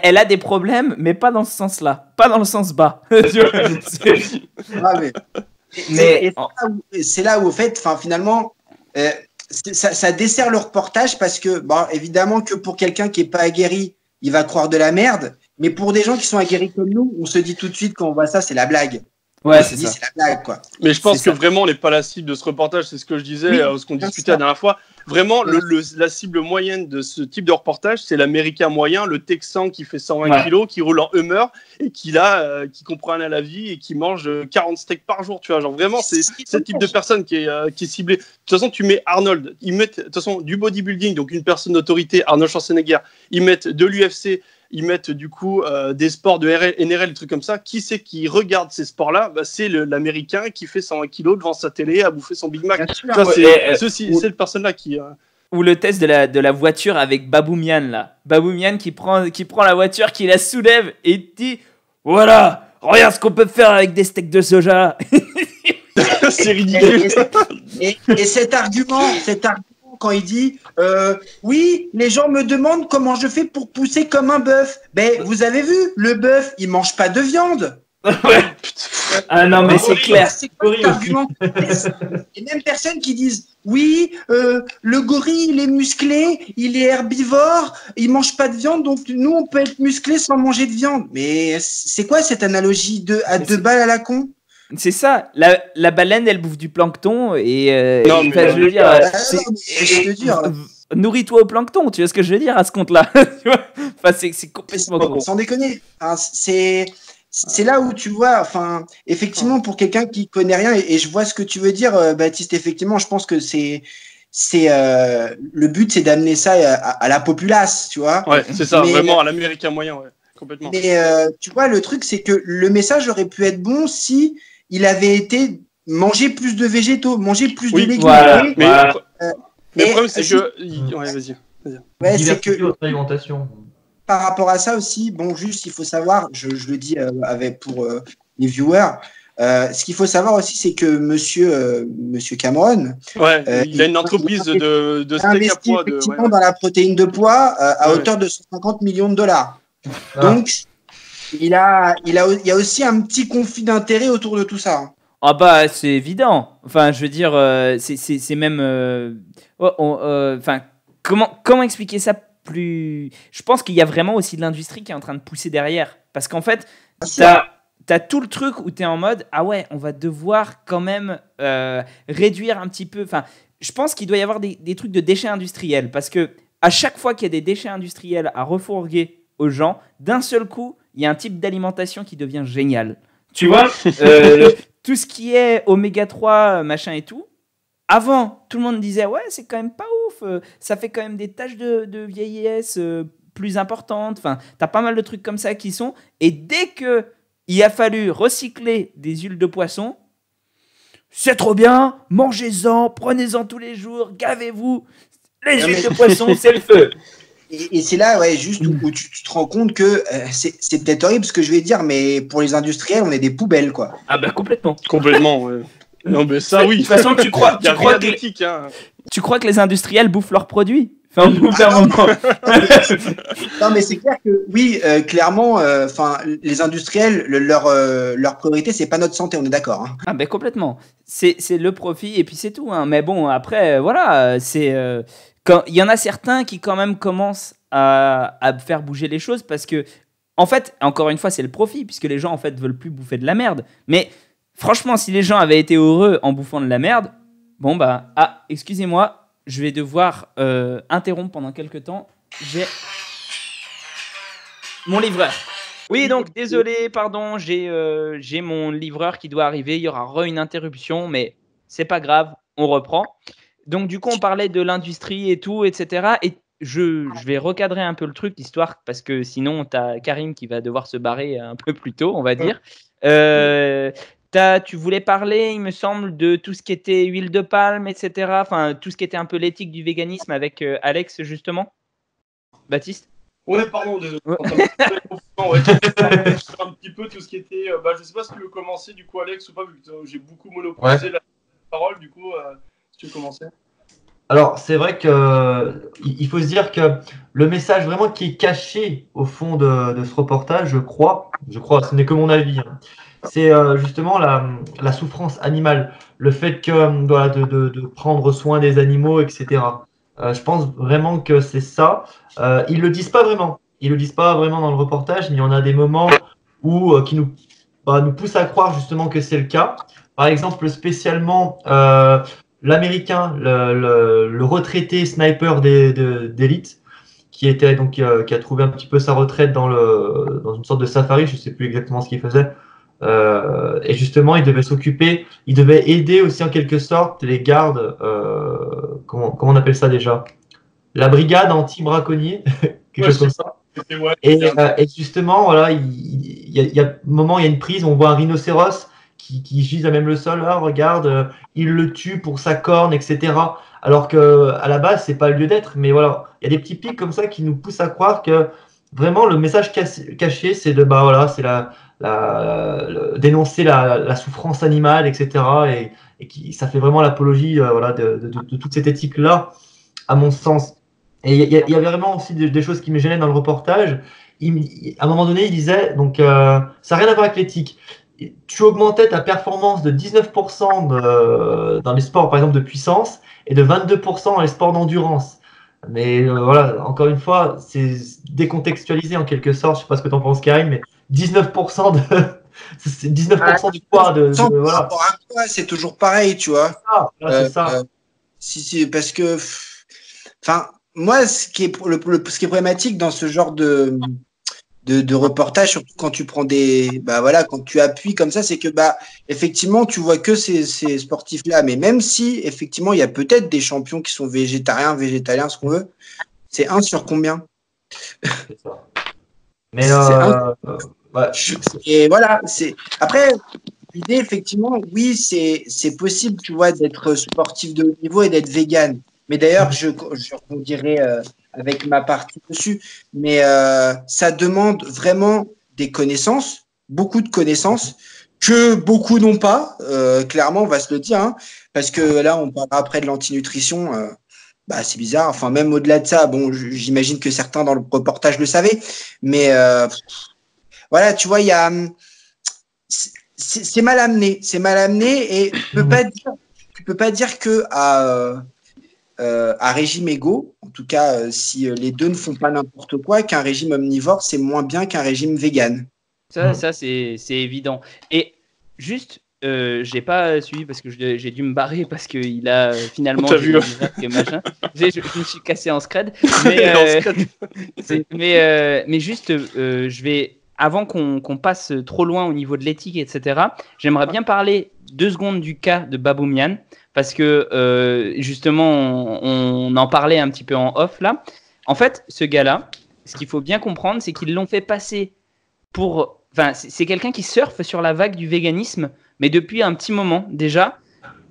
Elle a des problèmes, mais pas dans ce sens-là. Pas dans le sens bas. Mais c'est là où, au fait, finalement, ça dessert le reportage parce que, bon, évidemment que pour quelqu'un qui n'est pas aguerri, il va croire de la merde. Mais pour des gens qui sont aguerris comme nous, on se dit tout de suite quand on voit ça, c'est la blague. Ouais, c'est ça. C'est la blague, quoi. Mais je pense que vraiment, on n'est pas la cible de ce reportage. C'est ce que je disais, ce qu'on discutait la dernière fois. Vraiment, la cible moyenne de ce type de reportage, c'est l'Américain moyen, le Texan qui fait 120 kilos, qui roule en Hummer et qui comprend rien à la vie et qui mange 40 steaks par jour. Tu vois, genre vraiment, c'est ce type de personne qui est ciblé. De toute façon, tu mets Arnold, de toute façon, du bodybuilding, donc une personne d'autorité, Arnold Schwarzenegger, ils mettent de l'UFC, ils mettent du coup des sports de NRL, des trucs comme ça. Qui c'est qui regarde ces sports-là? C'est l'Américain qui fait 120 kilos devant sa télé à bouffer son Big Mac. C'est cette personne-là qui... Ou le test de la voiture avec Baboumian, là. Baboumian qui prend la voiture, qui la soulève et dit « Voilà, regarde ce qu'on peut faire avec des steaks de soja !» C'est ridicule. Et cet argument, quand il dit oui, les gens me demandent comment je fais pour pousser comme un bœuf. Ben, vous avez vu, le bœuf, il mange pas de viande. Ah non, mais c'est clair. C'est quoi cet argument? Et même personnes qui disent oui, le gorille, il est musclé, il est herbivore, il mange pas de viande, donc nous, on peut être musclé sans manger de viande. Mais c'est quoi cette analogie à deux balles à la con? C'est ça, la baleine elle bouffe du plancton et non, mais je veux dire, nourris-toi au plancton, tu vois ce que je veux dire à ce compte-là. C'est complètement con. Sans déconner, c'est là où tu vois, effectivement pour quelqu'un qui connaît rien et je vois ce que tu veux dire, Baptiste. Effectivement, je pense que le but, c'est d'amener ça à la populace, tu vois. Ouais, c'est ça, vraiment à l'Américain moyen, ouais, complètement. Mais tu vois, le truc, c'est que le message aurait pu être bon si il avait été manger plus de végétaux, manger plus de légumes. Voilà. Mais le problème, c'est que... Ouais, vas-y. Ouais, c'est que votre alimentation. Par rapport à ça aussi, bon, juste, il faut savoir, je le dis pour les viewers, ce qu'il faut savoir aussi, c'est que monsieur Cameron, il a une entreprise de steak à poids. Effectivement, dans la protéine de poids à hauteur de 150 millions de dollars. Donc, il y a aussi un petit conflit d'intérêt autour de tout ça. Ah bah c'est évident. Enfin, je veux dire, c'est même. Comment expliquer ça plus? Je pense qu'il y a vraiment aussi de l'industrie qui est en train de pousser derrière, parce qu'en fait, t'as tout le truc où t'es en mode ah ouais, on va devoir quand même réduire un petit peu. Enfin, je pense qu'il doit y avoir des trucs de déchets industriels parce que à chaque fois qu'il y a des déchets industriels à refourguer aux gens, d'un seul coup, il y a un type d'alimentation qui devient génial. Tu vois, tout ce qui est oméga 3, machin et tout. Avant, tout le monde disait ouais, c'est quand même pas ouf, ça fait quand même des taches de vieillesse plus importantes. Enfin, t'as pas mal de trucs comme ça qui sont. Et dès que il a fallu recycler des huiles de poisson, c'est trop bien, mangez-en, prenez-en tous les jours, gavez-vous. Les huiles de poisson, c'est le feu. Et c'est là, ouais, juste où tu te rends compte que c'est peut-être horrible ce que je vais dire, mais pour les industriels, on est des poubelles, quoi. Ah bah complètement. Complètement, ouais. Non, mais ça, oui. De toute façon, tu crois que les industriels bouffent leurs produits? Enfin, non, mais c'est clair que oui, clairement, les industriels, leur priorité, c'est pas notre santé, on est d'accord. Hein. Ah ben complètement. C'est le profit et puis c'est tout. Hein. Mais bon, après, voilà, quand il y en a certains qui quand même commencent à faire bouger les choses parce que, en fait, encore une fois, c'est le profit puisque les gens en fait veulent plus bouffer de la merde. Mais franchement, si les gens avaient été heureux en bouffant de la merde, bon bah, excusez-moi, je vais devoir interrompre pendant quelques temps. J'ai mon livreur. Oui, donc désolé, pardon, j'ai mon livreur qui doit arriver. Il y aura une interruption, mais c'est pas grave, on reprend. Donc du coup, on parlait de l'industrie et tout, etc. Et je vais recadrer un peu le truc, histoire, parce que sinon, tu as Karim qui va devoir se barrer un peu plus tôt, on va dire. Tu voulais parler, il me semble, de tout ce qui était huile de palme, etc. Enfin, tout ce qui était un peu l'éthique du véganisme avec Alex, justement. Baptiste? Ouais, pardon, désolé. Ouais. Un petit peu tout ce qui était. Je sais pas si tu veux commencer, du coup, Alex, ou pas, vu que j'ai beaucoup monopolisé la parole, du coup, si tu veux commencer. Alors, c'est vrai qu'il faut se dire que le message vraiment qui est caché au fond de ce reportage, je crois, ce n'est que mon avis, hein, c'est justement la souffrance animale, le fait que voilà, de prendre soin des animaux, etc. Je pense vraiment que c'est ça. Ils le disent pas vraiment. Ils le disent pas vraiment dans le reportage, mais il y en a des moments où qui nous poussent à croire justement que c'est le cas. Par exemple, spécialement l'Américain, le retraité sniper d'élite, qui était donc qui a trouvé un petit peu sa retraite dans une sorte de safari, je sais plus exactement ce qu'il faisait. Et justement, il devait aider aussi en quelque sorte les gardes, comment on appelle ça déjà? La brigade anti-braconnier, quelque chose comme ça. Et justement, voilà, il y a un moment, il y a une prise, on voit un rhinocéros qui gise à même le sol. Ah, regarde, il le tue pour sa corne, etc. Alors que à la base, c'est pas le lieu d'être. Mais voilà, il y a des petits pics comme ça qui nous poussent à croire que vraiment le message caché, c'est c'est dénoncer la souffrance animale, etc. Et ça fait vraiment l'apologie de toute cette éthique-là, à mon sens. Et il y avait vraiment aussi des choses qui me gênaient dans le reportage. À un moment donné, il disait, donc ça n'a rien à voir avec l'éthique. Tu augmentais ta performance de 19% dans les sports, par exemple, de puissance, et de 22% dans les sports d'endurance. Mais voilà, encore une fois, c'est décontextualisé en quelque sorte. Je ne sais pas ce que tu en penses, Karim, mais 19% de... c'est 19% du poids de par rapport à quoi, c'est toujours pareil, tu vois. C'est ça. Parce que... Enfin, moi, ce qui est problématique dans ce genre de reportage, surtout quand tu prends quand tu appuies comme ça, c'est que effectivement tu vois que ces sportifs-là, mais même si effectivement il y a peut-être des champions qui sont végétariens, ce qu'on veut, c'est 1 sur combien? C'est ça. Mais et voilà, après l'idée effectivement, oui, c'est possible, tu vois, d'être sportif de haut niveau et d'être vegan. Mais d'ailleurs, je dirais avec ma partie dessus, mais ça demande vraiment des connaissances, beaucoup de connaissances, que beaucoup n'ont pas, clairement, on va se le dire, hein, parce que là, on parlera après de l'antinutrition, c'est bizarre, enfin, même au-delà de ça, bon, j'imagine que certains dans le reportage le savaient, mais voilà, tu vois, c'est mal amené, et tu peux pas dire que à régime égaux, en tout cas si les deux ne font pas n'importe quoi, qu'un régime omnivore c'est moins bien qu'un régime vegan. Ça c'est évident. Et juste, j'ai pas suivi parce que j'ai dû me barrer parce qu'il a finalement machin. Je me suis cassé en scred. Mais juste, je vais, avant qu'on passe trop loin au niveau de l'éthique, etc., j'aimerais bien parler 2 secondes du cas de Baboumian parce que justement, on en parlait un petit peu en off là. En fait, ce gars-là, ce qu'il faut bien comprendre, c'est qu'ils l'ont fait passer pour... Enfin, c'est quelqu'un qui surfe sur la vague du véganisme, mais depuis un petit moment déjà.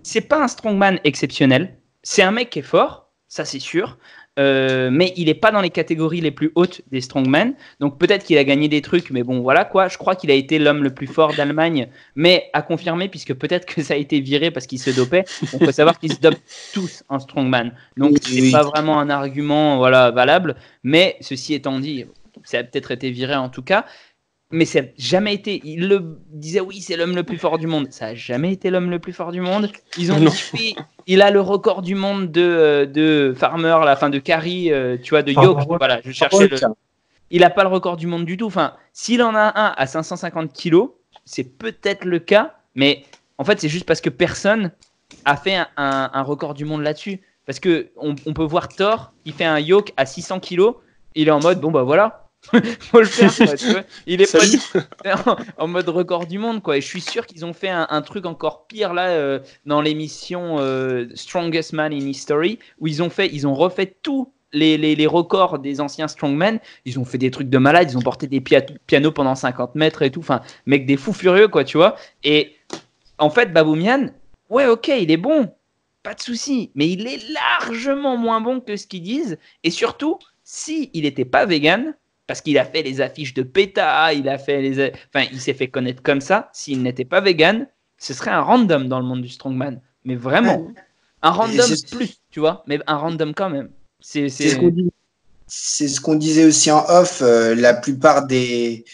C'est pas un strongman exceptionnel. C'est un mec qui est fort, ça c'est sûr, mais il est pas dans les catégories les plus hautes des strongman. Donc peut-être qu'il a gagné des trucs, mais bon, voilà quoi. Je crois qu'il a été l'homme le plus fort d'Allemagne, mais à confirmer, puisque peut-être que ça a été viré parce qu'il se dopait. On peut savoir qu'ils se dopent tous en strongman. Donc c'est pas vraiment un argument valable. Mais ceci étant dit, ça a peut-être été viré en tout cas. Mais ça n'a jamais été. Il le disait, oui, c'est l'homme le plus fort du monde. Ça n'a jamais été l'homme le plus fort du monde. Ils ont dit, il a le record du monde de Farmer, la fin de Carry, tu vois, de Yoke. Voilà, je cherchais le. Il n'a pas le record du monde du tout. Enfin, s'il en a un à 550 kilos, c'est peut-être le cas. Mais en fait, c'est juste parce que personne a fait un record du monde là-dessus. Parce qu'on peut voir Thor, il fait un Yoke à 600 kilos. Il est en mode, bon, bah voilà. Faut le faire, quoi, tu vois. Il est pas en mode record du monde, quoi. Et je suis sûr qu'ils ont fait un truc encore pire là dans l'émission Strongest Man in History, où ils ont refait tous les records des anciens strongmen. Ils ont fait des trucs de malade. Ils ont porté des pianos pendant 50 mètres et tout. Enfin, mec, des fous furieux, quoi, tu vois. Et en fait, Baboumian, ouais, ok, il est bon, pas de souci, mais il est largement moins bon que ce qu'ils disent. Et surtout, si il n'était pas vegan, parce qu'il a fait les affiches de PETA, il s'est fait connaître comme ça. S'il n'était pas vegan, ce serait un random dans le monde du strongman. Mais vraiment, un random plus, tu vois, mais un random quand même. C'est ce qu'on disait aussi en off. La plupart des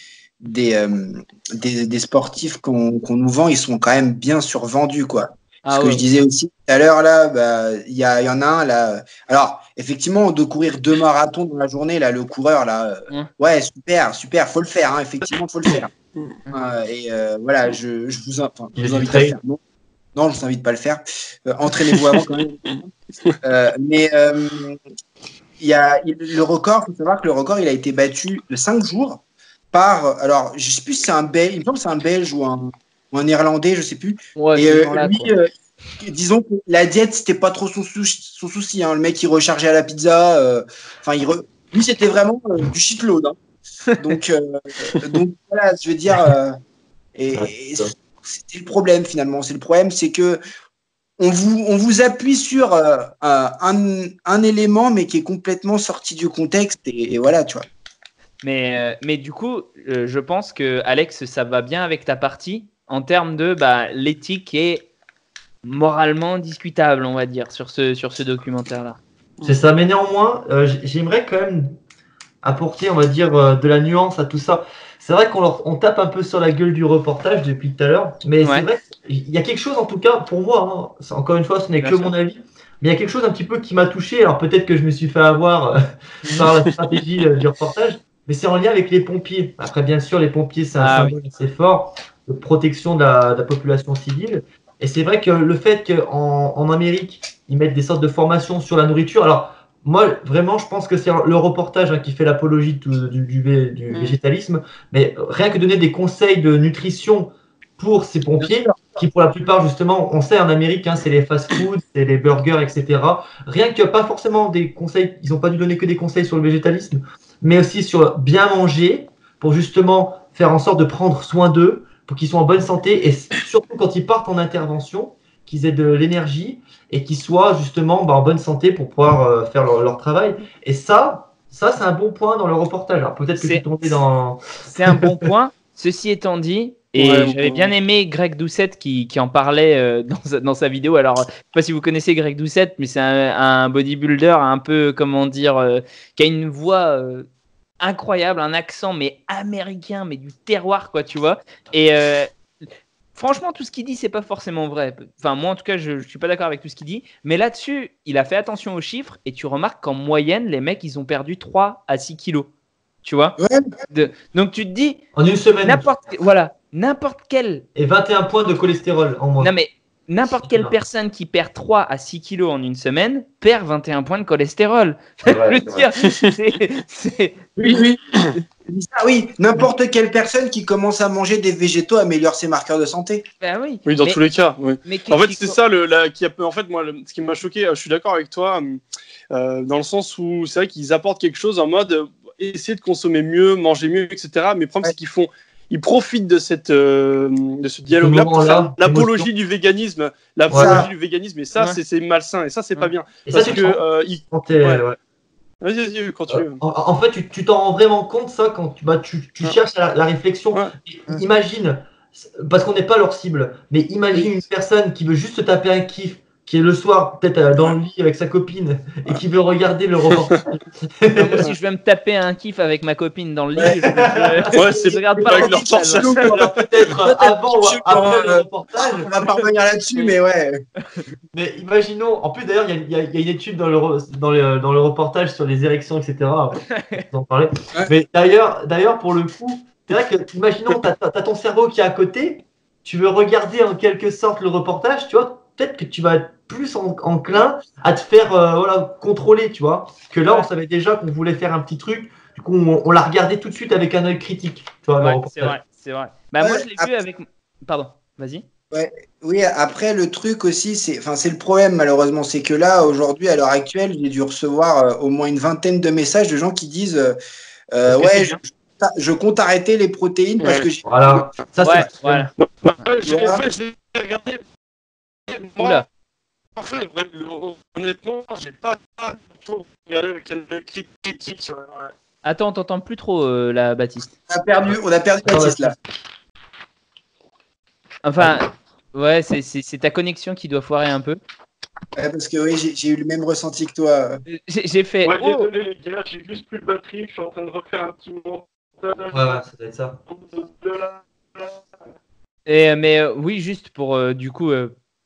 sportifs qu'on nous vend, ils sont quand même bien survendus, quoi. Ce que je disais aussi tout à l'heure, là, il y en a un, là. Alors, effectivement, de courir 2 marathons dans la journée, là, le coureur, là, ouais, super, faut le faire, hein, effectivement, faut le faire. Voilà, je vous invite à le faire. Non, je vous invite pas à le faire. Entraînez-vous avant quand même. Mais le record, il faut savoir que le record, il a été battu de 5 jours par, alors, je sais plus si c'est un Belge, il me semble que c'est un Belge ou un Néerlandais, je sais plus. Ouais, et disons que la diète, c'était pas trop son souci. Hein. Le mec, il rechargeait à la pizza. Lui, c'était vraiment du shitload. Hein. Donc voilà, je veux dire. C'était le problème finalement. C'est le problème, c'est que on vous appuie sur un élément, mais qui est complètement sorti du contexte. Et voilà, tu vois. Mais du coup, je pense que Alex, ça va bien avec ta partie. En termes de l'éthique est moralement discutable, on va dire, sur ce documentaire-là. C'est ça, mais néanmoins, j'aimerais quand même apporter, on va dire, de la nuance à tout ça. C'est vrai qu'on tape un peu sur la gueule du reportage depuis tout à l'heure, mais c'est vrai qu'il y a quelque chose, en tout cas, pour moi, hein, encore une fois, ce n'est que mon avis, mais il y a quelque chose un petit peu qui m'a touché. Alors peut-être que je me suis fait avoir par la stratégie du reportage, mais c'est en lien avec les pompiers. Après, bien sûr, les pompiers, c'est un symbole assez fort de protection de la population civile. Et c'est vrai que le fait qu'en Amérique, ils mettent des sortes de formations sur la nourriture. Alors, moi, vraiment, je pense que c'est le reportage qui fait l'apologie du végétalisme. Mais rien que donner des conseils de nutrition pour ces pompiers, qui pour la plupart, justement, on sait en Amérique, c'est les fast-food, c'est les burgers, etc. Rien que pas forcément des conseils, ils n'ont pas dû donner que des conseils sur le végétalisme, mais aussi sur bien manger, pour justement faire en sorte de prendre soin d'eux, pour qu'ils soient en bonne santé, et surtout quand ils partent en intervention, qu'ils aient de l'énergie et qu'ils soient justement en bonne santé pour pouvoir faire leur travail. Et ça c'est un bon point dans le reportage. Alors peut-être que je suis tombé dans... C'est un bon point. Ceci étant dit, et j'avais bien aimé Greg Doucette qui en parlait dans sa vidéo. Alors, je ne sais pas si vous connaissez Greg Doucette, mais c'est un bodybuilder un peu, comment dire, qui a une voix... incroyable, un accent mais américain, mais du terroir, quoi, tu vois. Et franchement, tout ce qu'il dit, c'est pas forcément vrai. Enfin, moi, en tout cas, je suis pas d'accord avec tout ce qu'il dit. Mais là-dessus, il a fait attention aux chiffres et tu remarques qu'en moyenne, les mecs, ils ont perdu 3 à 6 kilos. tu vois. Ouais. Donc tu te dis, En une semaine. n'importe quel. Et 21 points de cholestérol en moins. Non, mais n'importe quelle personne qui perd 3 à 6 kilos en une semaine perd 21 points de cholestérol. C'est vrai, Je veux dire, Oui. Oui, n'importe quelle personne qui commence à manger des végétaux améliore ses marqueurs de santé. Ben oui. Oui, dans tous les cas. Oui. En fait, c'est ça en fait, moi, ce qui m'a choqué. Je suis d'accord avec toi, dans le sens où c'est vrai qu'ils apportent quelque chose en mode essayer de consommer mieux, manger mieux, etc. Mais le problème, c'est ils profitent de ce dialogue-là pour faire l'apologie du véganisme, et ça, c'est malsain, et ça, c'est pas bien. Et parce ça, que Vas-y, continue. En fait, tu t'en rends vraiment compte, ça, quand tu cherches la réflexion. Ouais. Imagine, parce qu'on n'est pas leur cible, mais imagine une personne qui veut juste se taper un kiff, qui est le soir peut-être dans le lit avec sa copine et qui veut regarder le reportage. Moi, si je vais me taper un kiff avec ma copine dans le lit, je regarde pas le reportage. Peut-être avant ou après le reportage. On va pas revenir là-dessus, mais ouais. Mais imaginons, en plus d'ailleurs, il y a une étude dans le reportage sur les érections, etc. On en parlait. Mais d'ailleurs, pour le coup, c'est vrai que, imaginons, tu as ton cerveau qui est à côté, tu veux regarder en quelque sorte le reportage, tu vois, peut-être que tu vas être plus enclin à te faire contrôler, tu vois. Que là, on savait déjà qu'on voulait faire un petit truc, du coup, on l'a regardé tout de suite avec un œil critique. Tu vois, le reportage. C'est vrai. Bah, moi, je l'ai vu avec. Pardon, vas-y. Ouais. Oui, après, le truc aussi, c'est le problème, malheureusement, c'est que là, aujourd'hui, à l'heure actuelle, j'ai dû recevoir au moins une vingtaine de messages de gens qui disent je compte arrêter les protéines parce que j'ai. Voilà. Ça, voilà. J'ai regardé. Oula. Honnêtement, j'ai pas trop regardé avec un critique. Attends, on t'entend plus trop, là, Baptiste. On a perdu Baptiste, là. Enfin, ouais, c'est ta connexion qui doit foirer un peu. Ouais, parce que oui, j'ai eu le même ressenti que toi. J'ai fait. Ouais, désolé les gars, j'ai juste plus de batterie, je suis en train de refaire un petit montage. Ouais, ça doit être ça. Mais oui, juste pour du coup,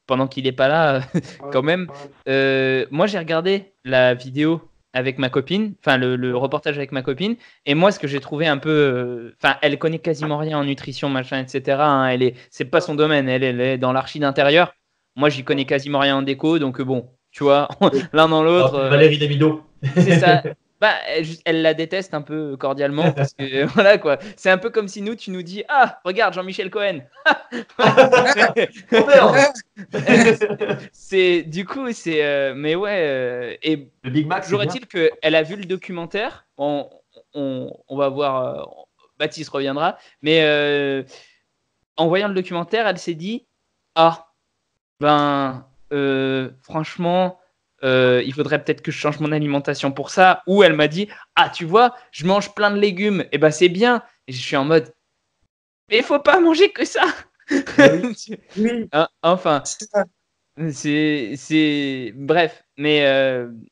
pendant qu'il est pas là, quand même. Moi, j'ai regardé la vidéo avec ma copine, enfin le reportage avec ma copine, et moi, ce que j'ai trouvé un peu, enfin, elle connaît quasiment rien en nutrition, machin, etc. Hein, c'est pas son domaine, elle est dans l'archi d'intérieur. Moi, j'y connais quasiment rien en déco, donc bon, tu vois, l'un dans l'autre. Valérie Damido. C'est ça. Bah, elle la déteste un peu cordialement parce que voilà quoi. C'est un peu comme si tu nous dis ah regarde Jean-Michel Cohen. C'est du coup c'est mais ouais et le Big Mac. J'aurais-il qu'elle a vu le documentaire. On va voir. Baptiste reviendra, mais en voyant le documentaire, elle s'est dit ah ben franchement. Il faudrait peut-être que je change mon alimentation pour ça. Ou elle m'a dit ah tu vois je mange plein de légumes et ben c'est bien. Et je suis en mode mais il faut pas manger que ça. Oui. Enfin c'est bref mais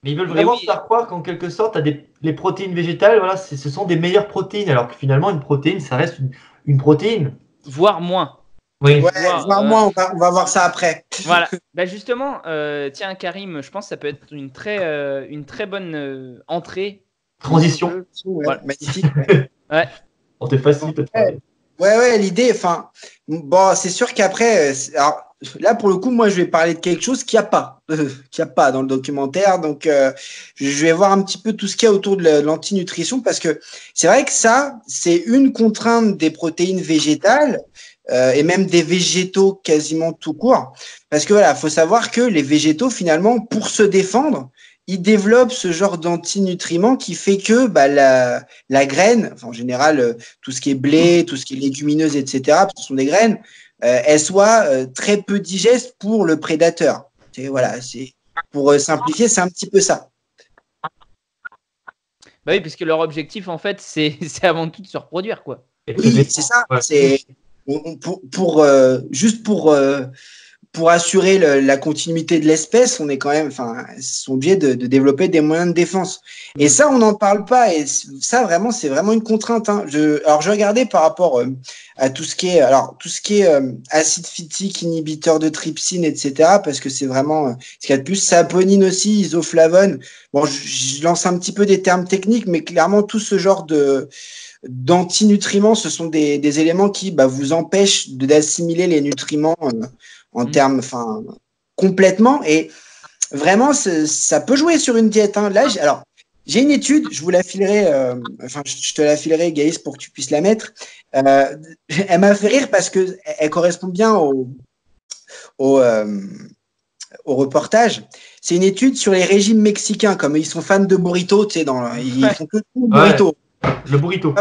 ils veulent vraiment se faire croire qu'en quelque sorte les protéines végétales voilà ce sont des meilleures protéines alors que finalement une protéine ça reste une protéine voire moins. Oui. Voire moins, on va voir ça après. Voilà. Bah justement, tiens Karim, je pense que ça peut être une très bonne entrée. Transition. Voilà. Magnifique. Ouais. On te facilite. Ouais, l'idée, bon, c'est sûr qu'après, alors là pour le coup, moi je vais parler de quelque chose qu'il n'y a pas dans le documentaire, donc je vais voir un petit peu tout ce qu'il y a autour de l'antinutrition parce que c'est vrai que ça, c'est une contrainte des protéines végétales. Et même des végétaux quasiment tout court. Parce que voilà, faut savoir que les végétaux, finalement, pour se défendre, ils développent ce genre d'antinutriments qui fait que la graine, enfin, en général, tout ce qui est blé, tout ce qui est légumineuse, etc., parce que ce sont des graines, elles soient très peu digestes pour le prédateur. Voilà, pour simplifier, c'est un petit peu ça. Bah oui, parce que leur objectif, en fait, c'est avant tout de se reproduire, quoi. Oui, c'est ça. Ouais. C'est juste pour pour assurer la continuité de l'espèce, on est quand même, enfin, ils sont obligés de développer des moyens de défense. Et ça, on n'en parle pas. Et ça, vraiment, c'est vraiment une contrainte. Hein. Alors, je regardais par rapport à tout ce qui est, acide phytique, inhibiteur de trypsine, etc. Parce que c'est vraiment ce qu'il y a de plus. Saponine aussi, isoflavone. Bon, je lance un petit peu des termes techniques, mais clairement, tout ce genre d'antinutriments, ce sont des éléments qui vous empêchent d'assimiler les nutriments en termes, enfin, complètement. Et vraiment, ça peut jouer sur une diète. Hein. Là, j'ai une étude, je vous la filerai, je te la filerai, Gaïs, pour que tu puisses la mettre. Elle m'a fait rire parce que elle correspond bien au reportage. C'est une étude sur les régimes mexicains, comme ils sont fans de burrito, tu sais, ils font que tout burrito. Le burrito.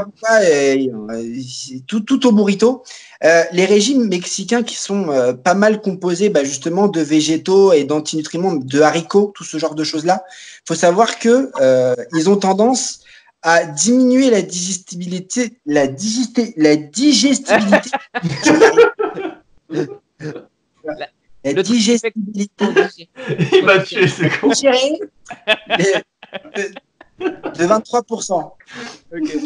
Tout au burrito. Les régimes mexicains qui sont pas mal composés justement de végétaux et d'antinutriments, de haricots, tout ce genre de choses-là. Il faut savoir que ils ont tendance à diminuer la digestibilité. La digestibilité. Il m'a tué, c'est con. De 23%. Okay.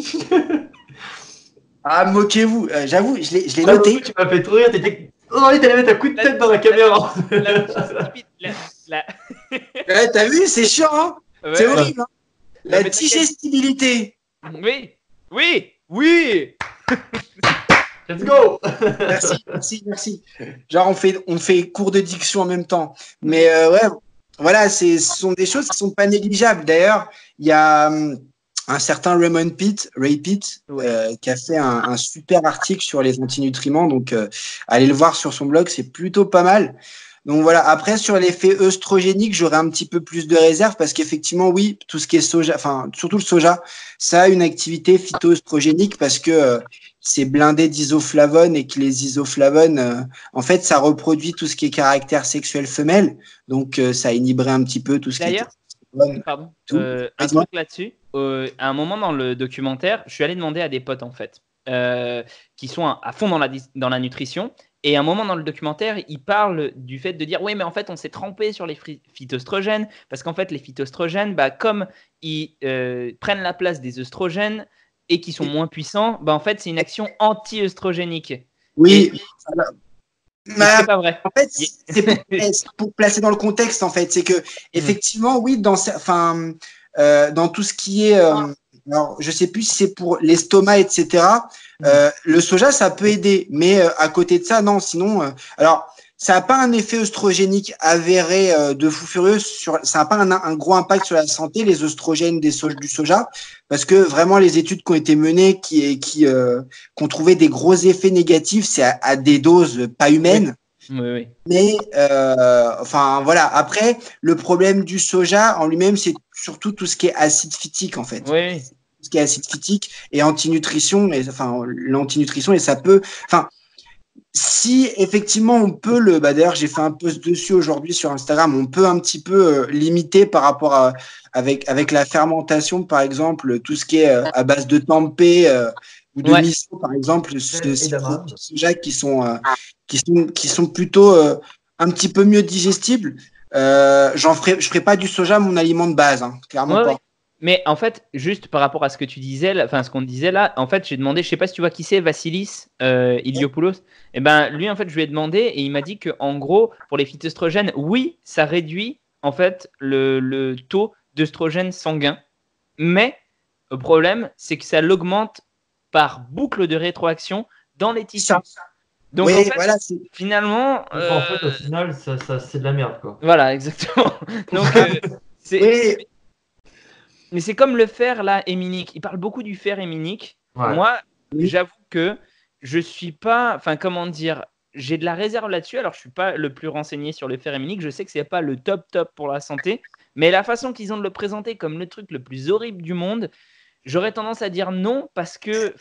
Ah, moquez-vous. J'avoue, je l'ai noté. Tu m'as fait trop rire. T'allais mettre un coup de tête dans la caméra. T'as vu, c'est chiant. Hein, c'est horrible. Hein. La digestibilité. Oui. Let's go. Merci. Genre, on fait cours de diction en même temps. Mais voilà, ce sont des choses qui sont pas négligeables. D'ailleurs, il y a un certain Ray Pitt, qui a fait un super article sur les antinutriments. Donc, allez le voir sur son blog, c'est plutôt pas mal. Donc voilà. Après, sur l'effet œstrogénique, j'aurais un petit peu plus de réserve parce qu'effectivement, oui, tout ce qui est soja, enfin surtout le soja, ça a une activité phytoœstrogénique parce que c'est blindé d'isoflavones et que les isoflavones, en fait, ça reproduit tout ce qui est caractère sexuel femelle. Donc, ça inhiberait un petit peu tout ce qui est... Pardon, un truc là-dessus. À un moment dans le documentaire, je suis allé demander à des potes, en fait, qui sont à fond dans la nutrition. Et à un moment dans le documentaire, ils parlent du fait de dire « Oui, mais en fait, on s'est trompé sur les phytoestrogènes parce qu'en fait, les phytoestrogènes, comme ils prennent la place des œstrogènes, et qui sont moins puissants, en fait, c'est une action anti-œstrogénique. » Oui, c'est pas vrai. En fait, c'est pour placer dans le contexte, en fait. C'est que, effectivement, oui, dans tout ce qui est. Alors, je sais plus si c'est pour l'estomac, etc. Le soja, ça peut aider. Mais à côté de ça, non. Sinon, alors, ça n'a pas un effet œstrogénique avéré de fou furieux. Ça n'a pas un gros impact sur la santé, les œstrogènes du soja, parce que vraiment les études qui ont été menées, qui ont trouvé des gros effets négatifs, c'est à des doses pas humaines. Oui. Mais enfin voilà. Après, le problème du soja en lui-même, c'est surtout tout ce qui est acide phytique en fait. Oui. Tout ce qui est acide phytique et antinutrition, l'antinutrition et ça peut. Enfin. Si effectivement on peut d'ailleurs j'ai fait un post dessus aujourd'hui sur Instagram, on peut un petit peu limiter par rapport avec la fermentation par exemple, tout ce qui est à base de tempeh ou de miso par exemple, ces soja qui sont plutôt un petit peu mieux digestibles. Je ferai pas du soja mon aliment de base, hein, clairement pas. Mais en fait, juste par rapport à ce que tu disais, ce qu'on disait là, en fait, j'ai demandé, je sais pas si tu vois qui c'est, Vassilis Iliopoulos. Et lui, en fait, je lui ai demandé et il m'a dit que, en gros, pour les phytoestrogènes, oui, ça réduit en fait le taux d'œstrogène sanguin, mais le problème, c'est que ça l'augmente par boucle de rétroaction dans les tissus. Donc, oui, en fait, voilà, finalement, en fait, au final, ça c'est de la merde, quoi. Voilà, exactement. Donc, oui. Mais c'est comme le fer là héminique. Il parle beaucoup du fer héminique. Ouais. Moi, j'avoue que je suis pas, enfin comment dire, j'ai de la réserve là-dessus. Alors je suis pas le plus renseigné sur le fer héminique. Je sais que c'est pas le top pour la santé, mais la façon qu'ils ont de le présenter comme le truc le plus horrible du monde, j'aurais tendance à dire non parce que,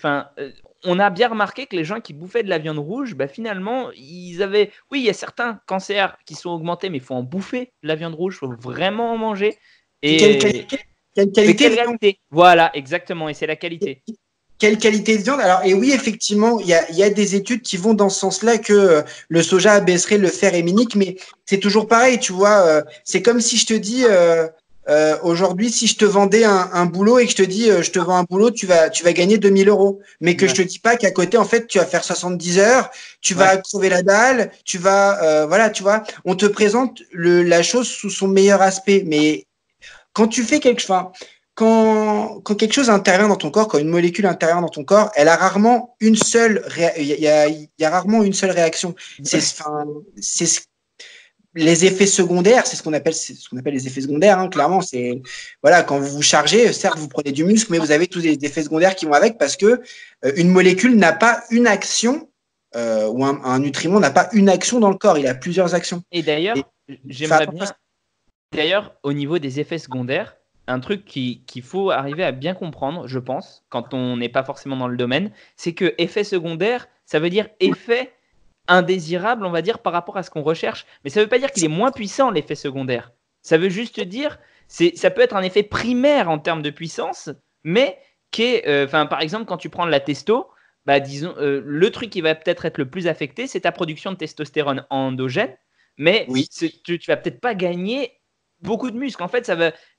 on a bien remarqué que les gens qui bouffaient de la viande rouge, finalement, ils avaient, oui, il y a certains cancers qui sont augmentés, mais il faut en bouffer de la viande rouge, il faut vraiment en manger. Et Quelle qualité Voilà, exactement, et c'est la qualité. quelle qualité de viande? Alors, et oui, effectivement, il y a des études qui vont dans ce sens-là que le soja abaisserait le fer héminique, mais c'est toujours pareil, tu vois. C'est comme si je te dis aujourd'hui, si je te vendais un boulot et que je te dis je te vends un boulot, tu vas gagner 2000 euros, mais que je te dis pas qu'à côté, en fait, tu vas faire 70 heures, tu vas crever la dalle, tu vas voilà, tu vois. On te présente la chose sous son meilleur aspect, mais quand tu fais quelque chose, quand quelque chose intervient dans ton corps, quand une molécule intervient dans ton corps, elle a rarement une seule, il y a rarement une seule réaction. Les effets secondaires, c'est ce qu'on appelle les effets secondaires. Hein, clairement, c'est voilà, quand vous vous chargez, certes vous prenez du muscle, mais vous avez tous les effets secondaires qui vont avec parce que une molécule n'a pas une action ou un nutriment n'a pas une action dans le corps, il a plusieurs actions. Et d'ailleurs, j'aimerais bien. D'ailleurs, au niveau des effets secondaires, un truc qu'il faut arriver à bien comprendre, je pense, quand on n'est pas forcément dans le domaine, c'est que effet secondaire, ça veut dire effet indésirable, on va dire, par rapport à ce qu'on recherche. Mais ça ne veut pas dire qu'il est moins puissant, l'effet secondaire. Ça veut juste dire, ça peut être un effet primaire en termes de puissance, mais qui est, par exemple, quand tu prends de la testo, bah, disons, le truc qui va peut-être être le plus affecté, c'est ta production de testostérone endogène, mais tu vas peut-être pas gagner beaucoup de muscles. En fait,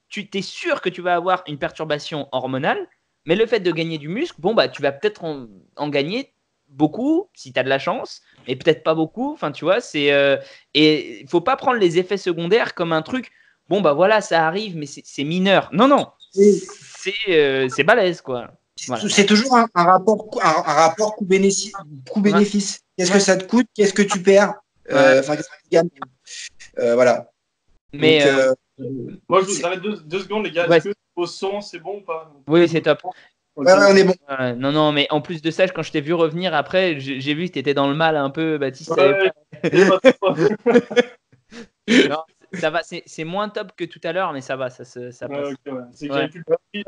tu es sûr que tu vas avoir une perturbation hormonale, mais le fait de gagner du muscle, bon, bah, tu vas peut-être en gagner beaucoup si tu as de la chance, mais peut-être pas beaucoup. Enfin, tu vois, et il faut pas prendre les effets secondaires comme un truc. Bon, bah voilà, ça arrive, mais c'est mineur. Non, c'est balèze, quoi. Voilà. C'est toujours un rapport coût-bénéfice. Qu'est-ce que ça te coûte? Qu'est-ce que tu perds? Qu'est-ce que tu gagnes? Voilà. Mais moi, je vous arrête 2 secondes, les gars. Est-ce que au son, c'est bon ou pas? Oui, c'est top. Ouais, on est bon. Non, mais en plus de ça, quand je t'ai vu revenir après, j'ai vu que tu étais dans le mal un peu, Baptiste. Non, ça va, c'est moins top que tout à l'heure, mais ça va, ça passe. C'est que j'avais plus le prix,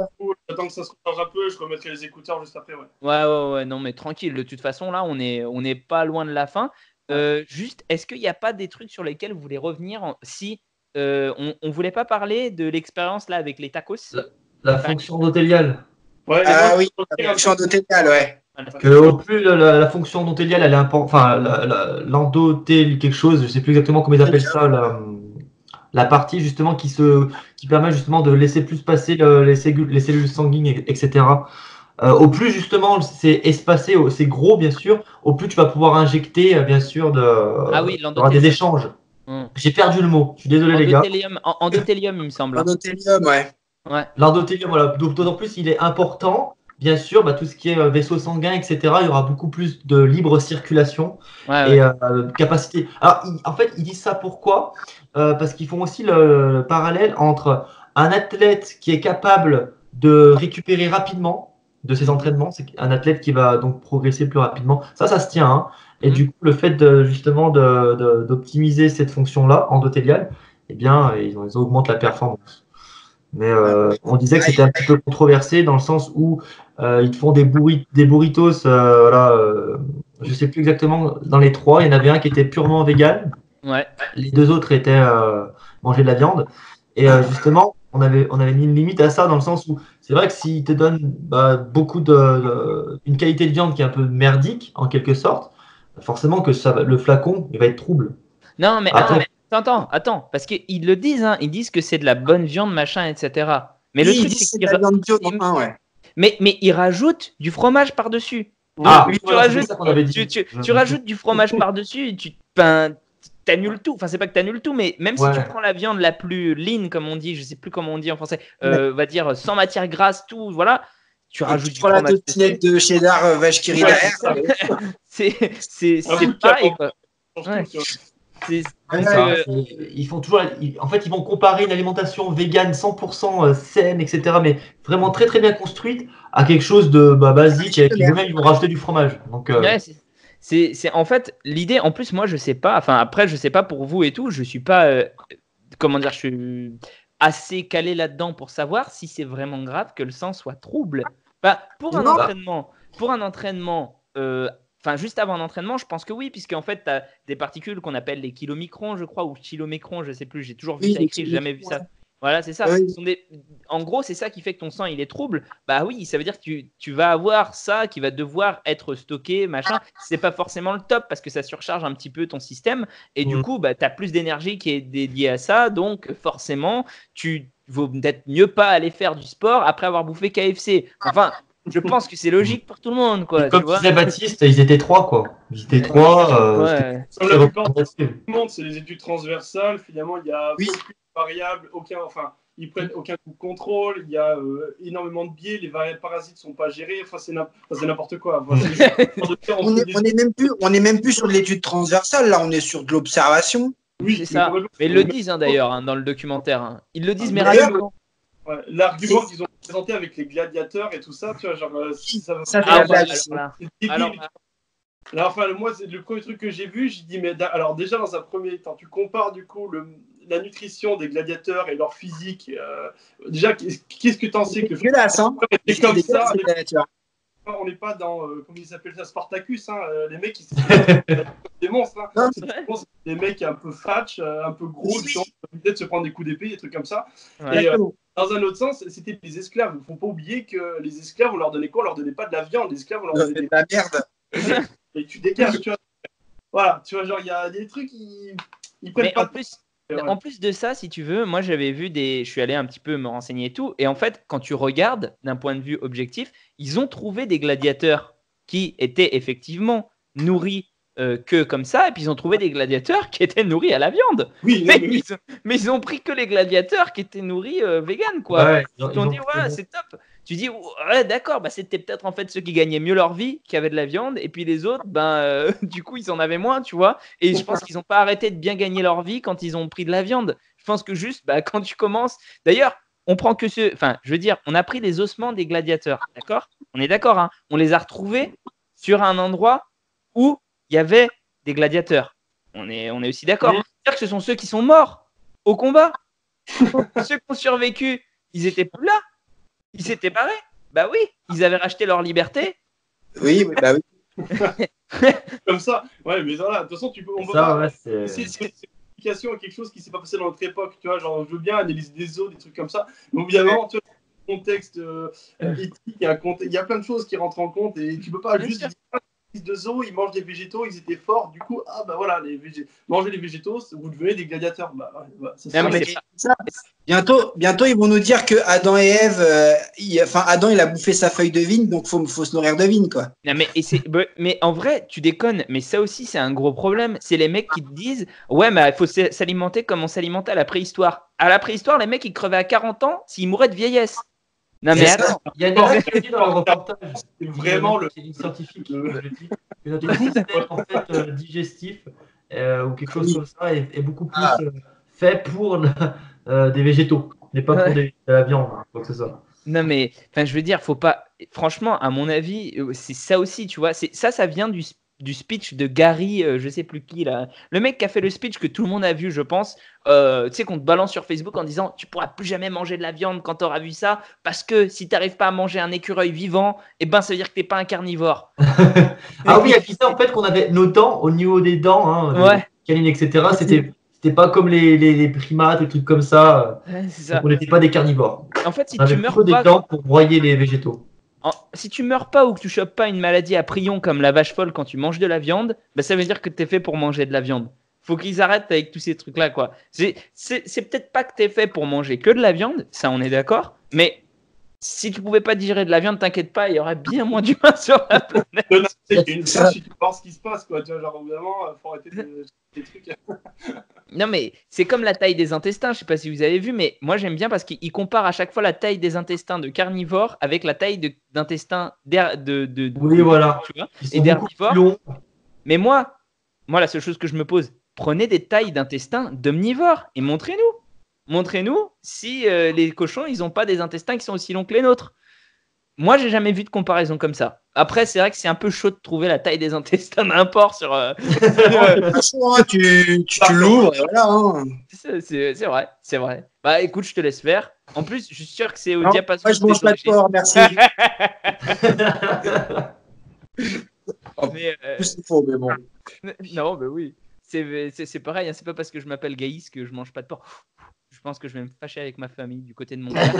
j'attends que ça se recharge un peu, je remettrai les écouteurs juste après. Ouais, non, mais tranquille, de toute façon, là, on est pas loin de la fin. Juste, est-ce qu'il n'y a pas des trucs sur lesquels vous voulez revenir si on voulait pas parler de l'expérience là avec les tacos? La fonction endothéliale. Oui, la fonction endothéliale, ouais. Au plus la fonction endothéliale, elle est importante, l'endothélie quelque chose, je sais plus exactement comment ils appellent ça, la partie justement qui permet justement de laisser plus passer les cellules sanguines, etc. Au plus justement c'est espacé, c'est gros bien sûr, au plus tu vas pouvoir injecter bien sûr il y aura des échanges. J'ai perdu le mot, je suis désolé les gars. Endothélium, il me semble. Endothélium, ouais. L'endothélium, voilà. D'autant plus il est important. Bien sûr, tout ce qui est vaisseau sanguin, etc., il y aura beaucoup plus de libre circulation et capacité. Alors, en fait, ils disent ça pourquoi? Parce qu'ils font aussi le parallèle entre un athlète qui est capable de récupérer rapidement de ses entraînements, c'est un athlète qui va donc progresser plus rapidement. Ça se tient. Hein. Et du coup, le fait justement d'optimiser cette fonction-là, endothéliale, eh bien, ils augmentent la performance. Mais on disait que c'était un petit peu controversé dans le sens où ils te font des burritos, je sais plus exactement, dans les 3, il y en avait un qui était purement vegan, les 2 autres étaient manger de la viande, et justement on avait mis une limite à ça dans le sens où c'est vrai que s'ils te donnent beaucoup une qualité de viande qui est un peu merdique en quelque sorte, forcément que le flacon il va être trouble. Non mais Attends, parce qu'ils le disent, hein, ils disent que c'est de la bonne viande, machin, etc. Mais le truc, c'est qu'ils mais ils rajoutent du fromage par-dessus. Tu rajoutes du fromage par-dessus, tu t'annules tout. Enfin, c'est pas que t'annules tout, mais même si tu prends la viande la plus lean, comme on dit, je sais plus comment on dit en français, on va dire sans matière grasse, tout, voilà. Tu rajoutes du fromage. La totinette de cheddar vache qui rit derrière. C'est pareil, quoi. Ils font toujours, en fait, ils vont comparer une alimentation végane 100% saine, etc., mais vraiment très très bien construite, à quelque chose de basique, et puis eux-mêmes ils vont rajouter du fromage. Donc, c'est en fait l'idée. En plus, moi, je sais pas. Enfin, après, je sais pas pour vous et tout. Je suis pas, comment dire, je suis assez calé là-dedans pour savoir si c'est vraiment grave que le sang soit trouble. Pour un entraînement. Enfin, juste avant l'entraînement, je pense que oui, puisque en fait, tu as des particules qu'on appelle les kilomicrons, je crois, ou kilomicrons, je sais plus. J'ai toujours vu ça écrit, j'ai jamais vu ça. Voilà, c'est ça. Oui. En gros, c'est ça qui fait que ton sang il est trouble. Bah oui, ça veut dire que tu vas avoir ça qui va devoir être stocké, machin. C'est pas forcément le top parce que ça surcharge un petit peu ton système. Et du coup, bah, tu as plus d'énergie qui est dédiée à ça. Donc, forcément, tu vaut peut-être mieux pas aller faire du sport après avoir bouffé KFC. Enfin, je pense que c'est logique pour tout le monde, quoi. Comme Tu vois disait Baptiste, ils étaient 3, quoi. Ils étaient 3. Ouais. Comme la plupart du monde, c'est les études transversales. Finalement, il y a Oui. aucune variable, ils prennent aucun coup de contrôle. Il y a énormément de biais. Les variables parasites sont pas gérées. Enfin, c'est n'importe quoi. Enfin, On n'est même plus sur de l'étude transversale, là, on est sur de l'observation. Oui, c'est ça. Mais ils le disent d'ailleurs dans le documentaire. Hein. Ils le disent, mais rapidement. Ouais, l'argument qu'ils ont présenté avec les gladiateurs et tout ça, tu vois, genre, Ça fait Ah, la bah, blague. alors là. alors, alors, enfin, moi, c'est le premier truc que j'ai vu. J'ai dit, mais alors déjà dans un premier temps, tu compares du coup la nutrition des gladiateurs et leur physique. Déjà, qu'est-ce que tu en sais que le Dégueulasse, hein. c'est comme ça? C'est dégueulasse, On n'est pas dans, comment ils s'appellent ça, Spartacus. Hein, les mecs, c'est des monstres. Hein. Non, C'est des mecs un peu fatch, un peu gros, qui ont peut-être se prendre des coups d'épée, des trucs comme ça. Ouais. Et dans un autre sens, c'était des esclaves. Il ne faut pas oublier que les esclaves, on leur donnait quoi? On leur donnait pas de la viande. Les esclaves, on leur donnait c'est de la merde. et tu dégages, tu vois. Voilà, tu vois, genre, il y a des trucs, ils prennent Mais pas. en plus de ça, si tu veux, moi j'avais vu je suis allé un petit peu me renseigner et tout. Et en fait, quand tu regardes d'un point de vue objectif, ils ont trouvé des gladiateurs qui étaient effectivement nourris que comme ça. Et puis ils ont trouvé des gladiateurs qui étaient nourris à la viande. Oui, Mais, non, mais oui. ils ont pris que les gladiateurs qui étaient nourris vegan, quoi. Ouais, Ils ont dit, ouais, c'est top. Tu dis, ouais, d'accord, bah, c'était peut-être en fait ceux qui gagnaient mieux leur vie, qui avaient de la viande, et puis les autres, du coup, ils en avaient moins, tu vois. Et je pense qu'ils n'ont pas arrêté de bien gagner leur vie quand ils ont pris de la viande. Je pense que juste, quand tu commences. D'ailleurs, on prend que enfin, je veux dire, on a pris les ossements des gladiateurs, d'accord? On est d'accord, hein? On les a retrouvés sur un endroit où il y avait des gladiateurs. On est aussi d'accord. C'est-à-dire que ce sont ceux qui sont morts au combat. Ceux qui ont survécu, ils étaient plus là. Ils s'étaient barrés. Bah oui, ils avaient racheté leur liberté. Oui, bah oui. Comme ça. Ouais, mais voilà, de toute façon, on peut Ça, pas. ouais, C'est une explication à quelque chose qui s'est pas passé dans notre époque, tu vois. Genre, je veux bien analyser des os, des trucs comme ça. Mais évidemment, tu vois, contexte éthique, il y a plein de choses qui rentrent en compte et tu peux pas Bien juste sûr. dire de zoo, ils mangent des végétaux, ils étaient forts, du coup, voilà, manger les végétaux, vous devenez des gladiateurs. Bah, ouais, ça, Non, mais Mais c'est pas- ça, bientôt, ils vont nous dire que Adam et Ève, Adam, il a bouffé sa feuille de vigne, donc faut se nourrir de vigne, quoi. Non, mais en vrai, tu déconnes. Mais ça aussi, c'est un gros problème. C'est les mecs qui te disent, ouais, mais il faut s'alimenter comme on s'alimentait à la préhistoire. À la préhistoire, les mecs, ils crevaient à 40 ans s'ils mouraient de vieillesse. Non, mais C'est attends. Il y a une erreur qui est dit dans le reportage. c'est vraiment une scientifique qui nous le dit, que notre système en fait, digestif ou quelque chose comme ça est beaucoup plus fait pour des végétaux, mais pas pour de la viande, quoi que ce soit. Non, mais enfin, je veux dire, faut pas. Franchement, à mon avis, c'est ça aussi, tu vois. Ça vient du speech de Gary, je sais plus qui là. Le mec qui a fait le speech que tout le monde a vu, je pense. Tu sais, qu'on te balance sur Facebook en disant tu pourras plus jamais manger de la viande quand tu auras vu ça, parce que si tu n'arrives pas à manger un écureuil vivant, eh ben, ça veut dire que t'es pas un carnivore. Ah oui, il y a qui ça en fait qu'on avait nos dents au niveau des dents, hein, Ouais. des canines, etc. C'était pas comme les primates, des trucs comme ça. Ouais, c'est ça. Donc on n'était pas des carnivores. En fait, si On tu avait meurs plutôt des pas. dents pour broyer les végétaux. Si tu meurs pas ou que tu chopes pas une maladie à prion comme la vache folle quand tu manges de la viande, bah ça veut dire que t'es fait pour manger de la viande. Faut qu'ils arrêtent avec tous ces trucs-là, quoi. C'est peut-être pas que t'es fait pour manger que de la viande, ça on est d'accord, mais si tu pouvais pas digérer de la viande, t'inquiète pas, il y aurait bien moins d'humains sur la planète. C'est une fois, si tu vois ce qui se passe, quoi. Tu vois, genre, évidemment, faut arrêter des trucs. Non, mais c'est comme la taille des intestins, je sais pas si vous avez vu, mais moi j'aime bien parce qu'il compare à chaque fois la taille des intestins de carnivores avec la taille d'intestins Oui, voilà. tu vois, Ils et sont beaucoup plus d'herbivores. longs. Mais moi, la seule chose que je me pose, prenez des tailles d'intestins d'omnivores et montrez-nous. Montrez-nous si les cochons, ils n'ont pas des intestins qui sont aussi longs que les nôtres. Moi, j'ai jamais vu de comparaison comme ça. Après, c'est vrai que c'est un peu chaud de trouver la taille des intestins d'un porc sur. Tu l'ouvres, et voilà. Hein. C'est vrai, c'est vrai. Bah écoute, je te laisse faire. En plus, je suis sûr que c'est au Non, diapason. moi, je mange pas de porc, merci. Mais, C'est faux, mais bon. non, bah oui. C'est pareil, hein, c'est pas parce que je m'appelle Gaïs que je mange pas de porc. Je pense que je vais me fâcher avec ma famille du côté de mon père.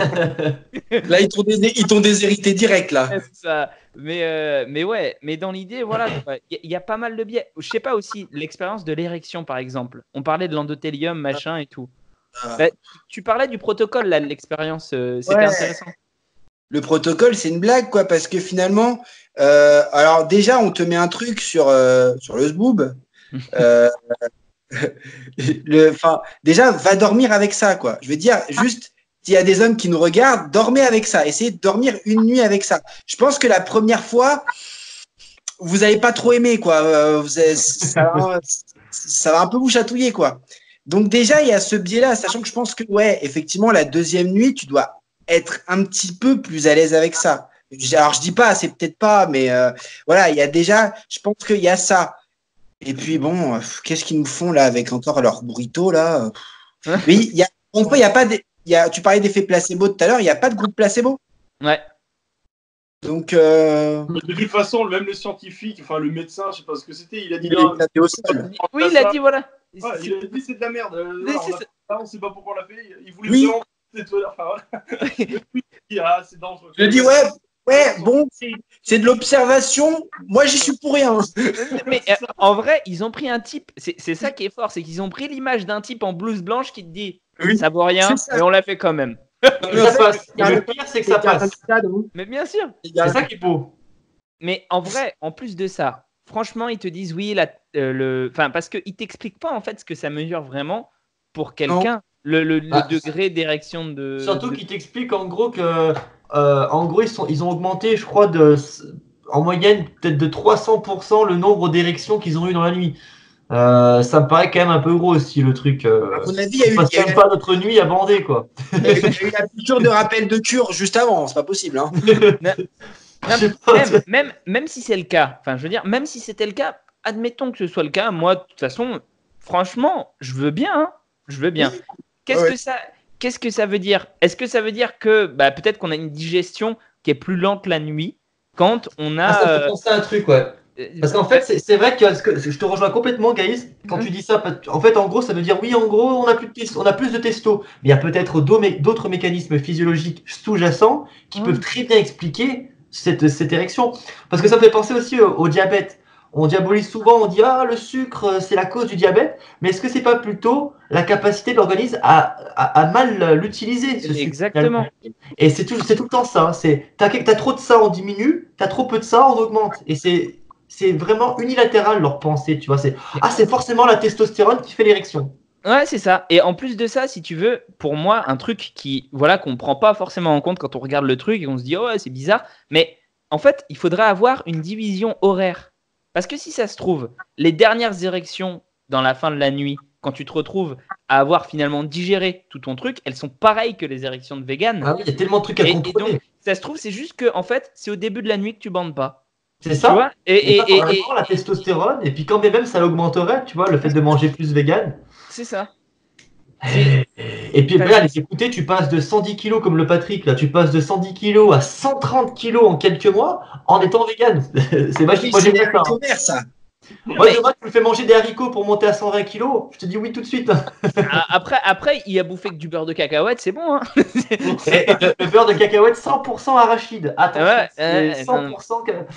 Là, ils t'ont déshérité direct, là. Ouais, c'est ça. Mais ouais, mais dans l'idée, voilà, il y a pas mal de biais. Je sais pas aussi, l'expérience de l'érection, par exemple. On parlait de l'endothélium, machin et tout. Bah, tu parlais du protocole, là, de l'expérience. C'était Ouais. intéressant. Le protocole, c'est une blague, quoi, parce que finalement, alors déjà, on te met un truc sur le zboob. Déjà, va dormir avec ça, quoi. Je veux dire, juste, s'il y a des hommes qui nous regardent, dormez avec ça. Essayez de dormir une nuit avec ça. Je pense que la première fois, vous n'allez pas trop aimer, quoi. Ça va un peu vous chatouiller, quoi. Donc déjà, il y a ce biais-là, sachant que je pense que, ouais, effectivement, la deuxième nuit, tu dois être un petit peu plus à l'aise avec ça. Alors, je dis pas, c'est peut-être pas, mais voilà, il y a déjà, je pense qu'il y a ça. Et puis bon, qu'est-ce qu'ils nous font là avec encore leur burrito là? Mais il y a pas tu parlais d'effet placebo tout à l'heure, il n'y a pas de groupe placebo. Ouais. Donc Mais de toute façon, même le scientifique, enfin le médecin, je sais pas ce que c'était, il a dit non. Oui, il a dit voilà. Ouais, il a dit c'est de la merde. On sait pas pourquoi on l'a fait. Il voulait Oui. vraiment. Enfin, voilà. C'est dangereux. Je dis ouais, bon, c'est de l'observation. Moi, j'y suis pour rien. Mais en vrai, ils ont pris un type. C'est ça qui est fort, c'est qu'ils ont pris l'image d'un type en blouse blanche qui te dit ça vaut rien, mais on l'a fait quand même. Ça passe. Et le pire, c'est que ça passe. Mais bien sûr. C'est ça qui est beau. Mais en vrai, en plus de ça, franchement, ils te disent oui, parce qu'ils t'expliquent pas en fait ce que ça mesure vraiment pour quelqu'un, le degré d'érection de. Surtout qu'ils t'expliquent en gros que, ils ont augmenté, je crois, en moyenne peut-être de 300% le nombre d'érections qu'ils ont eu dans la nuit. Ça me paraît quand même un peu gros aussi le truc. À mon avis, on passe même pas notre nuit à bander quoi. Il y a eu la piqûre de rappel de cure juste avant, c'est pas possible. Hein. Même si c'est le cas, enfin je veux dire, même si c'était le cas, admettons que ce soit le cas, moi de toute façon, franchement, je veux bien. Hein, je veux bien. Qu'est-ce que ça veut dire? Est-ce que ça veut dire que peut-être qu'on a une digestion qui est plus lente la nuit quand on a. Ça fait penser à un truc, ouais. Parce qu'en fait, c'est vrai que je te rejoins complètement, Gaïs, quand tu dis ça. En fait, en gros, ça veut dire oui, en gros, on a plus de testo. Mais il y a peut-être d'autres mécanismes physiologiques sous-jacents qui peuvent très bien expliquer cette érection. Parce que ça me fait penser aussi au diabète. On diabolise souvent, on dit le sucre, c'est la cause du diabète. Mais est-ce que c'est pas plutôt la capacité de l'organisme à mal l'utiliser, ce sucre? Exactement. Et c'est tout le temps ça. T'as trop de ça, on diminue. T'as trop peu de ça, on augmente. Et c'est vraiment unilatéral leur pensée, tu vois. C'est forcément la testostérone qui fait l'érection. Ouais, c'est ça. Et en plus de ça, si tu veux, pour moi, un truc qu'on prend pas forcément en compte quand on regarde le truc et on se dit ouais, c'est bizarre. Mais en fait, il faudrait avoir une division horaire. Parce que si ça se trouve, les dernières érections dans la fin de la nuit, quand tu te retrouves à avoir finalement digéré tout ton truc, elles sont pareilles que les érections de vegan. Ah oui, il y a tellement de trucs à contrôler. Et donc, ça se trouve, c'est juste que en fait, c'est au début de la nuit que tu bandes pas. C'est ça. Tu vois et la testostérone, et puis quand même ça l'augmenterait, tu vois, le fait de manger plus vegan. C'est ça. Et puis là, les écouter, tu passes de 110 kilos comme le Patrick, là, tu passes de 110 kilos à 130 kilos en quelques mois en étant vegan. C'est magique. Moi, j'aime bien ça. Moi, tu me fais manger des haricots pour monter à 120 kilos, je te dis oui tout de suite. Après, il a bouffé que du beurre de cacahuète, c'est bon. Hein. le beurre de cacahuète 100% arachide. Attention, c'est 100%.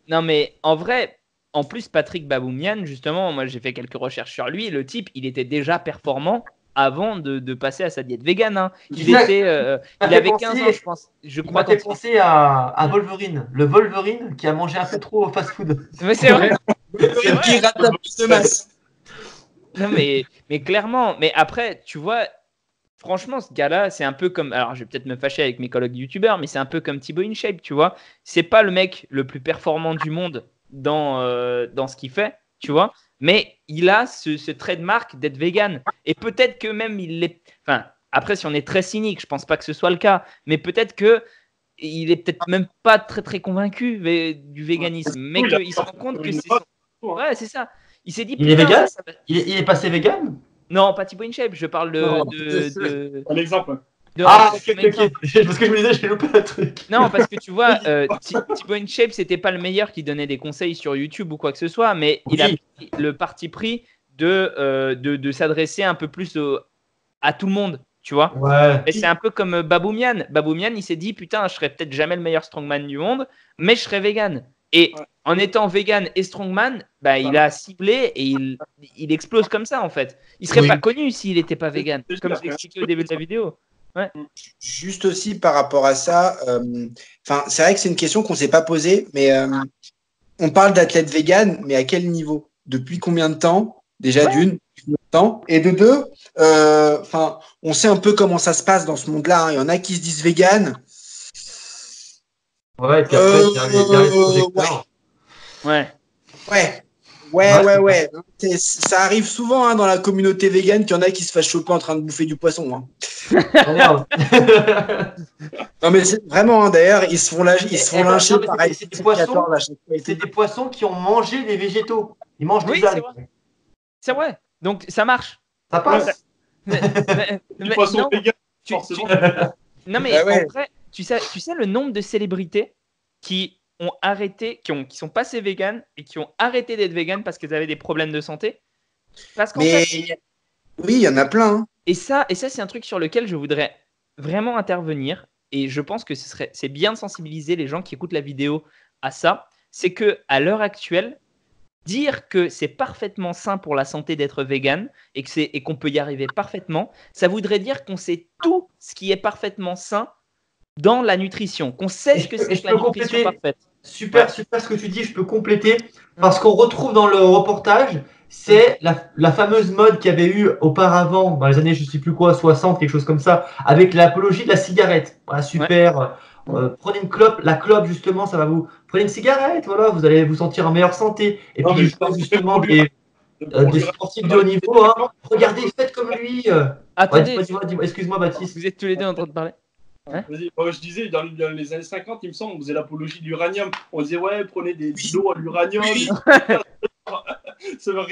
Non, mais en vrai, en plus, Patrick Baboumian, justement, moi j'ai fait quelques recherches sur lui. Le type, il était déjà performant avant de passer à sa diète végane. Hein. Il avait 15 ans, je pense. Je crois. Il m'a fait penser à Wolverine, le Wolverine qui a mangé un peu trop fast-food. Mais c'est vrai. Qui rate la plus de masse. Non, mais clairement. Mais après, tu vois, franchement, ce gars-là, c'est un peu comme. Alors, je vais peut-être me fâcher avec mes collègues youtubeurs, mais c'est un peu comme Thibaut InShape, tu vois. C'est pas le mec le plus performant du monde dans ce qu'il fait, tu vois. Mais il a ce trademark d'être vegan. Et peut-être que même il l'est. Enfin, après, si on est très cynique, je pense pas que ce soit le cas. Mais peut-être que il est peut-être même pas très très convaincu du véganisme. Mais qu'il se rend compte que c'est. Ouais, c'est ça. Il s'est dit. Il est vegan ? Il est passé vegan ? Non, pas Thibaut InShape. Je parle de. Un exemple. Parce que je me disais, j'ai loupé un truc. Non, parce que tu vois, Thibaut InShape, c'était pas le meilleur qui donnait des conseils sur YouTube ou quoi que ce soit, mais il a pris le parti pris de s'adresser un peu plus à tout le monde, tu vois. Ouais. Et c'est un peu comme Baboumian. Baboumian, il s'est dit, putain, je serais peut-être jamais le meilleur strongman du monde, mais je serais vegan. Et en étant vegan et strongman, bah, il a ciblé et il explose comme ça, en fait. Il serait pas connu s'il n'était pas vegan, comme je l'ai expliqué au début de la vidéo. Ouais. Juste aussi par rapport à ça, c'est vrai que c'est une question qu'on ne s'est pas posée, mais on parle d'athlète vegan, mais à quel niveau? Depuis combien de temps? Déjà d'une, temps. Et de deux, on sait un peu comment ça se passe dans ce monde-là. Hein. Il y en a qui se disent vegan. Ouais, et puis après, il y a les projecteurs. Ouais. Ça arrive souvent hein, dans la communauté végane qu'il y en a qui se fassent choper en train de bouffer du poisson. Hein. Non mais c'est vraiment, hein, d'ailleurs, ils se font lyncher pareil. C'est des poissons qui ont mangé des végétaux. Ils mangent des algues. C'est vrai. Donc ça marche. Ça passe. Les poissons végans, forcément. Non mais en vrai, tu sais le nombre de célébrités qui ont arrêté, qui sont passés véganes et qui ont arrêté d'être véganes parce qu'ils avaient des problèmes de santé. Parce qu'en fait, oui, il y en a plein. Hein. Et ça c'est un truc sur lequel je voudrais vraiment intervenir. Et je pense que c'est bien de sensibiliser les gens qui écoutent la vidéo à ça. C'est que à l'heure actuelle, dire que c'est parfaitement sain pour la santé d'être vegan et qu'on peut y arriver parfaitement, ça voudrait dire qu'on sait tout ce qui est parfaitement sain dans la nutrition, qu'on sait ce que c'est que la nutrition parfaite. Super ce que tu dis, je peux compléter, parce qu'on retrouve dans le reportage, c'est la fameuse mode qu'il y avait eu auparavant, dans les années, je ne sais plus quoi, 60, quelque chose comme ça, avec l'apologie de la cigarette. Voilà, super. Prenez une clope, la clope justement, ça va vous. Prenez une cigarette, voilà, vous allez vous sentir en meilleure santé. Et puis justement des sportifs de haut niveau, hein. Regardez, faites comme lui. Attendez, dis-moi, excuse-moi Baptiste. Vous êtes tous les deux en train de parler. Vas-y, je disais, dans les années 50, il me semble, on faisait l'apologie de l'uranium. On disait, prenez des lots à l'uranium.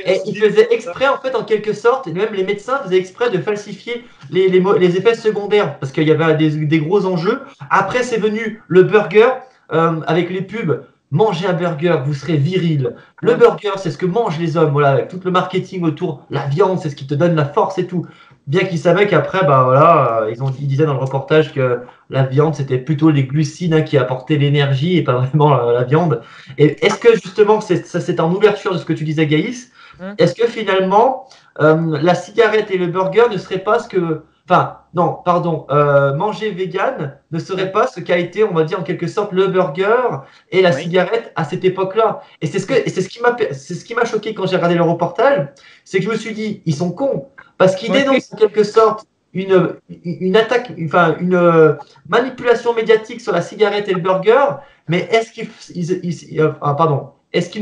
Et ils faisaient exprès, en fait, en quelque sorte, et même les médecins faisaient exprès de falsifier les effets secondaires, parce qu'il y avait des gros enjeux. Après, c'est venu le burger, avec les pubs. Mangez un burger, vous serez viril. Le burger, c'est ce que mangent les hommes, voilà, avec tout le marketing autour. La viande, c'est ce qui te donne la force et tout. Bien qu'ils savaient qu'après, ils disaient dans le reportage que la viande, c'était plutôt les glucides hein, qui apportaient l'énergie et pas vraiment la viande. Et est-ce que justement, c'est en ouverture de ce que tu disais, Gaïs, est-ce que finalement, la cigarette et le burger ne seraient pas ce que... Enfin, non, pardon, manger vegan ne serait pas ce qu'a été, on va dire en quelque sorte, le burger et la cigarette à cette époque-là. Et c'est ce qui m'a choqué quand j'ai regardé le reportage, c'est que je me suis dit, ils sont cons, parce qu'ils dénoncent en quelque sorte une attaque, enfin une manipulation médiatique sur la cigarette et le burger, mais est-ce qu'ils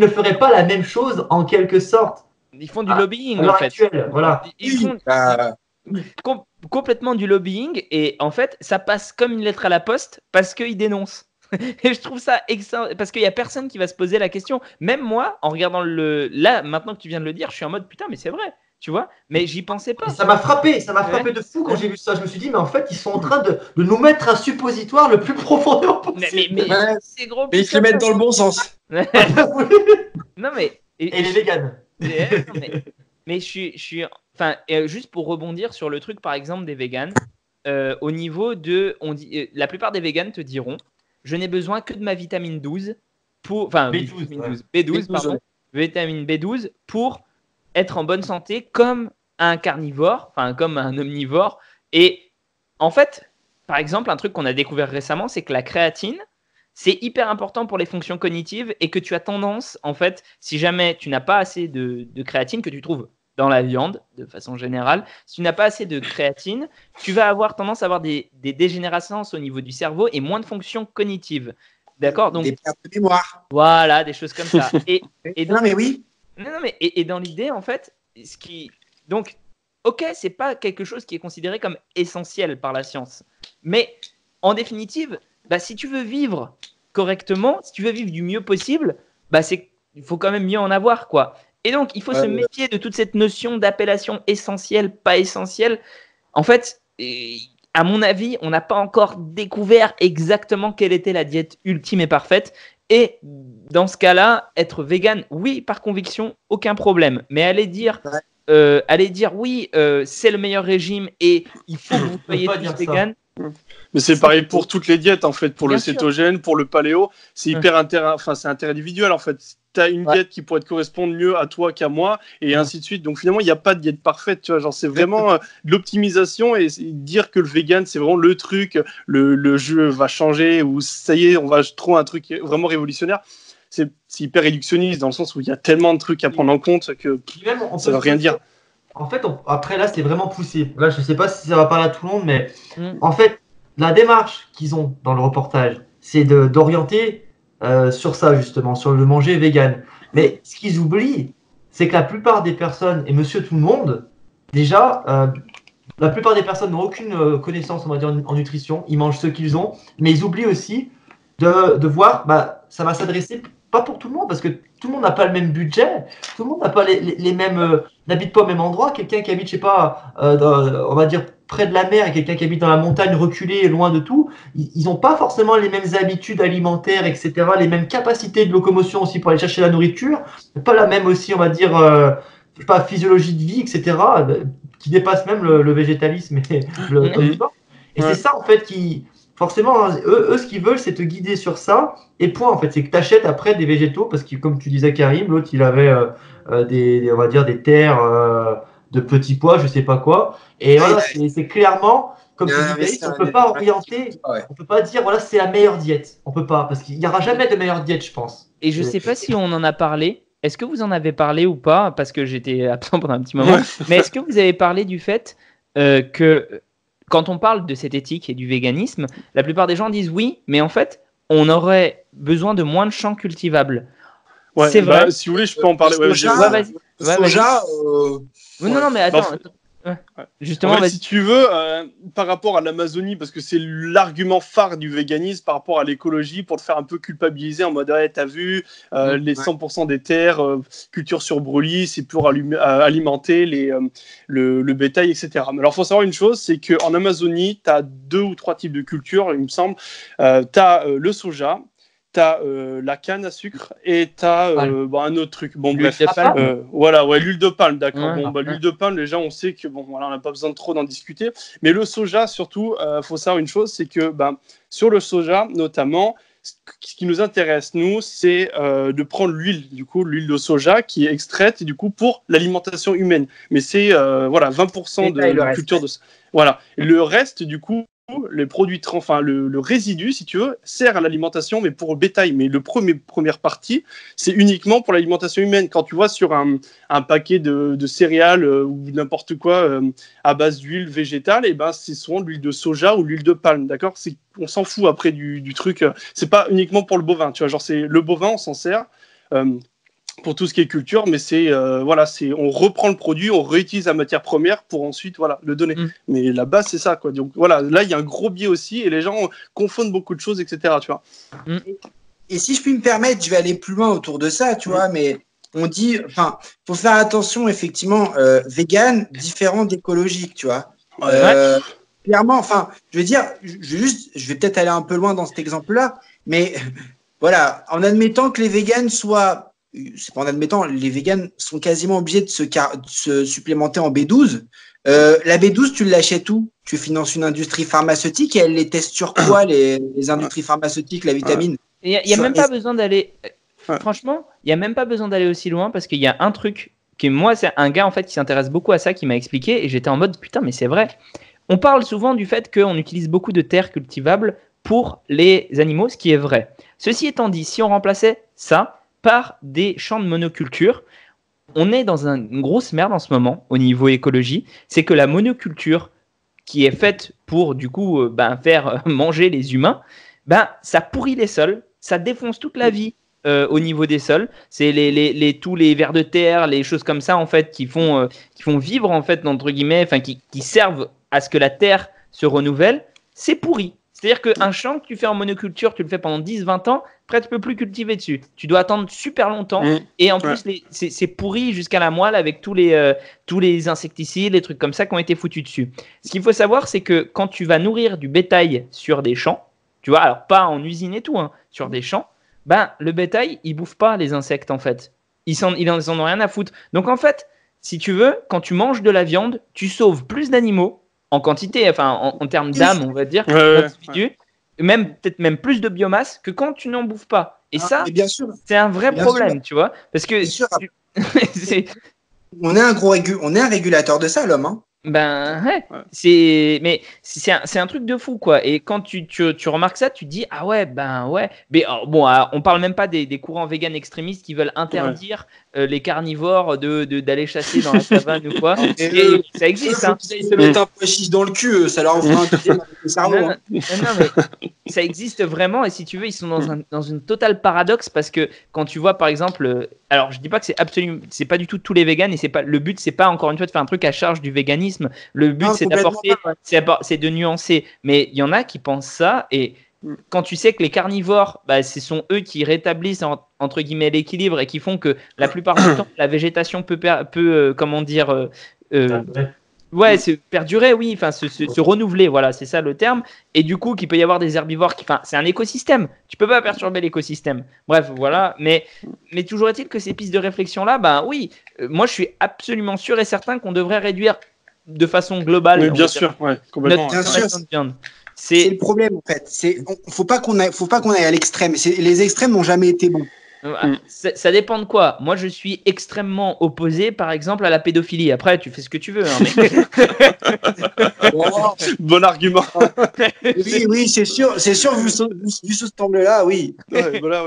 ne feraient pas la même chose en quelque sorte? Ils font du lobbying en fait. Actuelle, voilà. Ils font complètement du lobbying et en fait ça passe comme une lettre à la poste parce qu'ils dénoncent. Et je trouve ça excellent parce qu'il n'y a personne qui va se poser la question. Même moi, en regardant là, maintenant que tu viens de le dire, je suis en mode putain, mais c'est vrai, tu vois. Mais j'y pensais pas. Et ça m'a frappé de fou quand j'ai vu ça. Je me suis dit, mais en fait, ils sont en train de nous mettre un suppositoire le plus profond possible. Mais c'est gros. Mais ils se le mettent dans le bon sens. Non, mais. Et les véganes. Mais je suis. Enfin, juste pour rebondir sur le truc, par exemple, des véganes, au niveau de. La plupart des véganes te diront je n'ai besoin que de ma vitamine 12 pour. Enfin, B12, pardon. Vitamine B12 pour être en bonne santé comme un carnivore, enfin, comme un omnivore. Et en fait, par exemple, un truc qu'on a découvert récemment, c'est que la créatine, c'est hyper important pour les fonctions cognitives et que tu as tendance, en fait, si jamais tu n'as pas assez de créatine que tu trouves dans la viande, de façon générale, si tu n'as pas assez de créatine, tu vas avoir tendance à avoir des dégénérescences au niveau du cerveau et moins de fonctions cognitives. D'accord? Donc, des pertes de mémoire. Voilà, des choses comme ça. Et donc, non, mais oui. Non, mais et dans l'idée, en fait, donc, ok, c'est pas quelque chose qui est considéré comme essentiel par la science. Mais en définitive, si tu veux vivre correctement, si tu veux vivre du mieux possible, il faut quand même mieux en avoir, quoi. Et donc, il faut se méfier de toute cette notion d'appellation essentielle, pas essentielle. En fait, à mon avis, on n'a pas encore découvert exactement quelle était la diète ultime et parfaite. Et dans ce cas-là, être vegan, oui, par conviction, aucun problème. Mais aller dire aller dire oui, c'est le meilleur régime et il faut que vous soyez pas tous dire ça. vegan. Mais c'est pareil pour toutes les diètes en fait, pour Bien le sûr. cétogène, pour le paléo, c'est hyper c'est interindividuel en fait. Tu as une diète qui pourrait te correspondre mieux à toi qu'à moi et ainsi de suite. Donc finalement, il n'y a pas de diète parfaite, tu vois, genre c'est vraiment de l'optimisation et dire que le vegan c'est vraiment le truc, le jeu va changer ou ça y est, on va trouver un truc vraiment révolutionnaire. C'est hyper réductionniste dans le sens où il y a tellement de trucs à prendre en compte que Puis même, on ça peut veut rien dire. En fait, après là, c'est vraiment poussé. Là, je sais pas si ça va parler à tout le monde, mais Mm. en fait, la démarche qu'ils ont dans le reportage, c'est d'orienter sur ça, justement, sur le manger vegan. Mais ce qu'ils oublient, c'est que la plupart des personnes, et monsieur tout le monde, déjà, la plupart des personnes n'ont aucune connaissance, on va dire, en nutrition. Ils mangent ce qu'ils ont, mais ils oublient aussi de voir, bah, ça va s'adresser pas pour tout le monde, parce que tout le monde n'a pas le même budget, tout le monde n'a pas les mêmes, n'habite pas au même endroit. Quelqu'un qui habite, je sais pas, on va dire près de la mer et quelqu'un qui habite dans la montagne reculée, loin de tout, ils n'ont pas forcément les mêmes habitudes alimentaires, etc., les mêmes capacités de locomotion aussi pour aller chercher la nourriture, pas la même aussi, on va dire, je sais pas, physiologie de vie, etc., qui dépasse même le végétalisme et le sport. Et c'est ça, en fait, qui, forcément, hein, eux, ce qu'ils veulent, c'est te guider sur ça. Et point, en fait, c'est que tu achètes après des végétaux, parce que, comme tu disais, Karim, l'autre, il avait on va dire, des terres de petits pois, je sais pas quoi. Et voilà, c'est clairement, comme tu disais, on peut pas orienter, on peut pas dire, voilà, c'est la meilleure diète. On peut pas, parce qu'il n'y aura jamais de meilleure diète, je pense. Et je sais pas si on en a parlé. Est-ce que vous en avez parlé ou pas? Parce que j'étais absent pendant un petit moment. Mais est-ce que vous avez parlé du fait que quand on parle de cette éthique et du véganisme, la plupart des gens disent oui, mais en fait, on aurait besoin de moins de champs cultivables. Ouais, c'est vrai. Si vous voulez, je peux en parler. Vas-y. Soja, non, mais attends. Justement, en fait, si tu veux, par rapport à l'Amazonie, parce que c'est l'argument phare du véganisme par rapport à l'écologie, pour te faire un peu culpabiliser en mode ouais, t'as vu, les 100% des terres, culture sur brûlis, c'est pour alimenter le bétail, etc. Mais alors, il faut savoir une chose, c'est qu'en Amazonie, tu as 2 ou 3 types de cultures, il me semble. Tu as le soja, t'as la canne à sucre et t'as un autre truc. Bon, l'huile bref. de palme. Voilà, ouais, l'huile de palme, d'accord. Ouais. L'huile de palme, déjà, on sait que, bon, voilà, on n'a pas besoin de trop d'en discuter. Mais le soja, surtout, faut savoir une chose, c'est que, sur le soja, notamment, ce qui nous intéresse, nous, c'est de prendre l'huile, du coup, l'huile de soja qui est extraite, du coup, pour l'alimentation humaine. Mais c'est, 20% de la culture de... Voilà. Et le reste, du coup, les produits, le résidu, si tu veux, sert à l'alimentation, mais pour le bétail. Mais le première partie, c'est uniquement pour l'alimentation humaine. Quand tu vois sur un paquet de céréales ou n'importe quoi à base d'huile végétale, et c'est souvent de l'huile de soja ou l'huile de palme, d'accord ? On s'en fout après du truc. C'est pas uniquement pour le bovin, tu vois. Genre, c'est le bovin, on s'en sert. Pour tout ce qui est culture, mais on reprend le produit, on réutilise la matière première pour ensuite le donner. Mais la base, c'est ça, quoi. Donc voilà, là, il y a un gros biais aussi et les gens confondent beaucoup de choses, etc. Tu vois. Et si je puis me permettre, je vais aller plus loin autour de ça, tu vois, mais on dit, faut faire attention, effectivement, vegan, différent d'écologique, tu vois. Clairement, je veux dire, je vais peut-être aller un peu loin dans cet exemple-là, mais voilà, en admettant que les véganes soient c'est pas en admettant, les véganes sont quasiment obligés de se supplémenter en B12. La B12, tu l'achètes où? Tu finances une industrie pharmaceutique et elle les teste sur quoi, les industries pharmaceutiques, la vitamine? Il n'y a même pas besoin d'aller. Franchement, il n'y a même pas besoin d'aller aussi loin parce qu'il y a un truc qui, moi, c'est un gars en fait qui s'intéresse beaucoup à ça qui m'a expliqué et j'étais en mode putain, mais c'est vrai. On parle souvent du fait qu'on utilise beaucoup de terres cultivables pour les animaux, ce qui est vrai. Ceci étant dit, si on remplaçait ça par des champs de monoculture, on est dans une grosse merde en ce moment au niveau écologie. C'est que la monoculture qui est faite pour du coup faire manger les humains, ça pourrit les sols, ça défonce toute la vie au niveau des sols. C'est tous les vers de terre, les choses comme ça en fait qui font vivre en fait entre guillemets, qui servent à ce que la terre se renouvelle. C'est pourri. C'est-à-dire qu'un champ que tu fais en monoculture, tu le fais pendant 10-20 ans, après tu ne peux plus cultiver dessus. Tu dois attendre super longtemps. Et en plus, c'est pourri jusqu'à la moelle avec tous les insecticides, les trucs comme ça qui ont été foutus dessus. Ce qu'il faut savoir, c'est que quand tu vas nourrir du bétail sur des champs, tu vois, alors pas en usine et tout, sur des champs, le bétail, il bouffe pas les insectes en fait. Ils en ont rien à foutre. Donc en fait, si tu veux, quand tu manges de la viande, tu sauves plus d'animaux en quantité, enfin en termes d'âme, on va dire, d'individus, même peut-être même plus de biomasse que quand tu n'en bouffes pas. Et ça, bien sûr, c'est un vrai bien problème, sûr. tu vois, parce que Bien sûr. c'est- On est un régulateur de ça, l'homme. Hein. ben ouais, Ouais. c'est un truc de fou quoi. Et quand tu remarques ça, tu te dis ah ouais ben ouais. Mais bon, on parle même pas des courants véganes extrémistes qui veulent interdire les carnivores d'aller chasser dans la savane ou quoi. Et ça existe. Faut qu'ils aillent se mettre un pois chiche dans le cul, ça leur fera un deuxième avec le cerveau. Non, non, mais ça existe vraiment. Et si tu veux, ils sont dans une totale paradoxe parce que quand tu vois par exemple, alors je dis pas que c'est pas du tout tous les véganes et c'est pas le but, c'est pas encore une fois de faire un truc à charge du véganisme. Le but c'est d'apporter, c'est de nuancer. Mais il y en a qui pensent ça et quand tu sais que les carnivores, bah, ce sont eux qui rétablissent entre guillemets l'équilibre et qui font que la plupart du temps la végétation peut comment dire ouais, c'est perdurer, oui, enfin se renouveler, voilà, c'est ça le terme. Et du coup, qu'il peut y avoir des herbivores enfin, c'est un écosystème. Tu peux pas perturber l'écosystème. Bref, voilà. Mais toujours est-il que ces pistes de réflexion là, ben oui, moi je suis absolument sûr et certain qu'on devrait réduire de façon globale. Oui, bien sûr, complètement. Notre consommation de viande. C'est le problème en fait. Faut pas qu'on aille à l'extrême. Les extrêmes n'ont jamais été bons. Ça dépend de quoi. Moi, je suis extrêmement opposé, par exemple, à la pédophilie. Après, tu fais ce que tu veux. Hein, mais... Bon argument. Oui, c'est sûr, vu sous cet angle-là, oui. Voilà.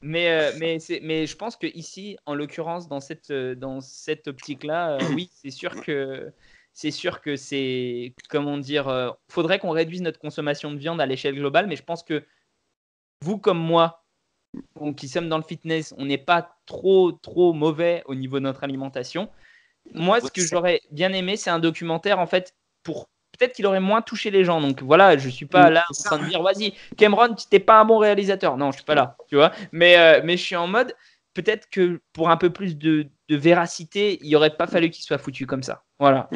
Mais je pense que ici, en l'occurrence, dans cette optique-là, oui, c'est sûr que c'est, comment dire, faudrait qu'on réduise notre consommation de viande à l'échelle globale. Mais je pense que vous, comme moi, qui sommes dans le fitness, on n'est pas trop mauvais au niveau de notre alimentation. Moi, ce que j'aurais bien aimé, c'est un documentaire en fait pour peut-être qu'il aurait moins touché les gens. Donc voilà, je suis pas là en train de dire vas-y Cameron, tu n'es pas un bon réalisateur. Non, je suis pas là, tu vois. Mais je suis en mode peut-être que pour un peu plus de véracité, il aurait pas fallu qu'il soit foutu comme ça. Voilà.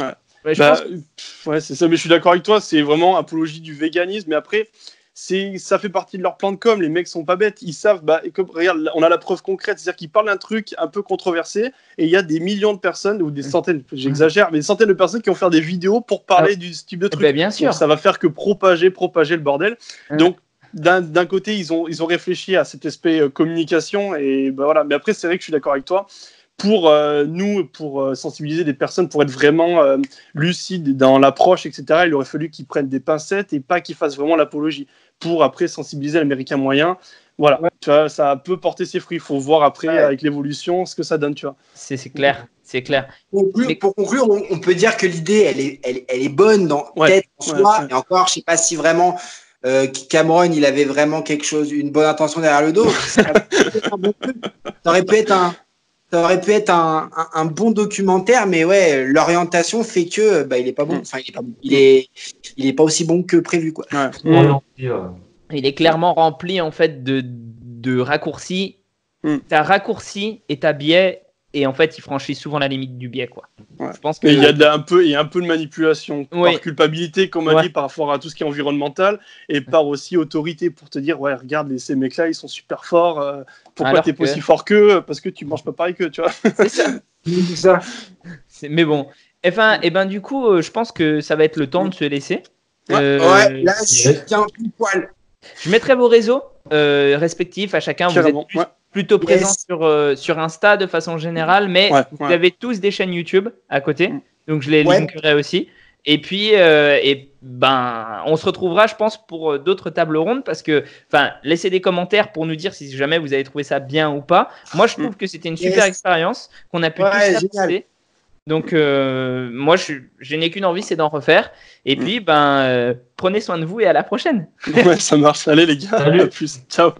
Ouais, c'est ça. Mais je suis d'accord avec toi. C'est vraiment apologie du véganisme. Mais après. Ça fait partie de leur plan de com. Les mecs sont pas bêtes, ils savent. Regarde, on a la preuve concrète, c'est-à-dire qu'ils parlent d'un truc un peu controversé et il y a des millions de personnes ou des centaines, j'exagère, mais des centaines de personnes qui vont faire des vidéos pour parler de ce type de truc. Bien sûr. Donc, ça va faire que propager le bordel. Donc d'un côté, ils ont réfléchi à cet aspect communication et voilà. Mais après, c'est vrai que je suis d'accord avec toi. Pour sensibiliser des personnes, pour être vraiment lucides dans l'approche, etc., il aurait fallu qu'ils prennent des pincettes et pas qu'ils fassent vraiment l'apologie. Pour après sensibiliser l'américain moyen. Voilà, tu vois, ça peut porter ses fruits. Il faut voir après, avec l'évolution, ce que ça donne, tu vois. C'est clair, c'est clair. Pour conclure, on peut dire que l'idée, elle est bonne dans tête en soi. Et encore, je sais pas si vraiment Cameron, il avait vraiment une bonne intention derrière le dos. Ça aurait pu être un bon documentaire, mais ouais, l'orientation fait que il est pas bon. Enfin, il est pas bon. Il est pas aussi bon que prévu, quoi. Il est clairement rempli en fait de raccourcis. T'as raccourci et t'as biais, et en fait, il franchit souvent la limite du biais, quoi. Je pense que il y a un peu de manipulation par culpabilité, comme on a dit, par rapport à tout ce qui est environnemental, et par aussi autorité pour te dire regarde, ces mecs-là, ils sont super forts. Pourquoi t'es pas aussi fort qu'eux? Parce que tu manges pas pareil qu'eux, tu vois. C'est ça. C'est ça. Mais bon. Et ben, du coup, je pense que ça va être le temps de se laisser. Ouais, là, c'est un peu poil. Je mettrai vos réseaux respectifs à chacun. Vous êtes plutôt présents sur Insta de façon générale, mais vous avez tous des chaînes YouTube à côté, donc je les linkerai aussi. Et puis, on se retrouvera, je pense, pour d'autres tables rondes, parce que, laissez des commentaires pour nous dire si jamais vous avez trouvé ça bien ou pas. Moi, je trouve que c'était une super expérience qu'on a pu tous apprécier. Donc, moi, je n'ai qu'une envie, c'est d'en refaire. Et puis, prenez soin de vous et à la prochaine. Ouais, ça marche. Allez, les gars. Salut. À plus. Ciao.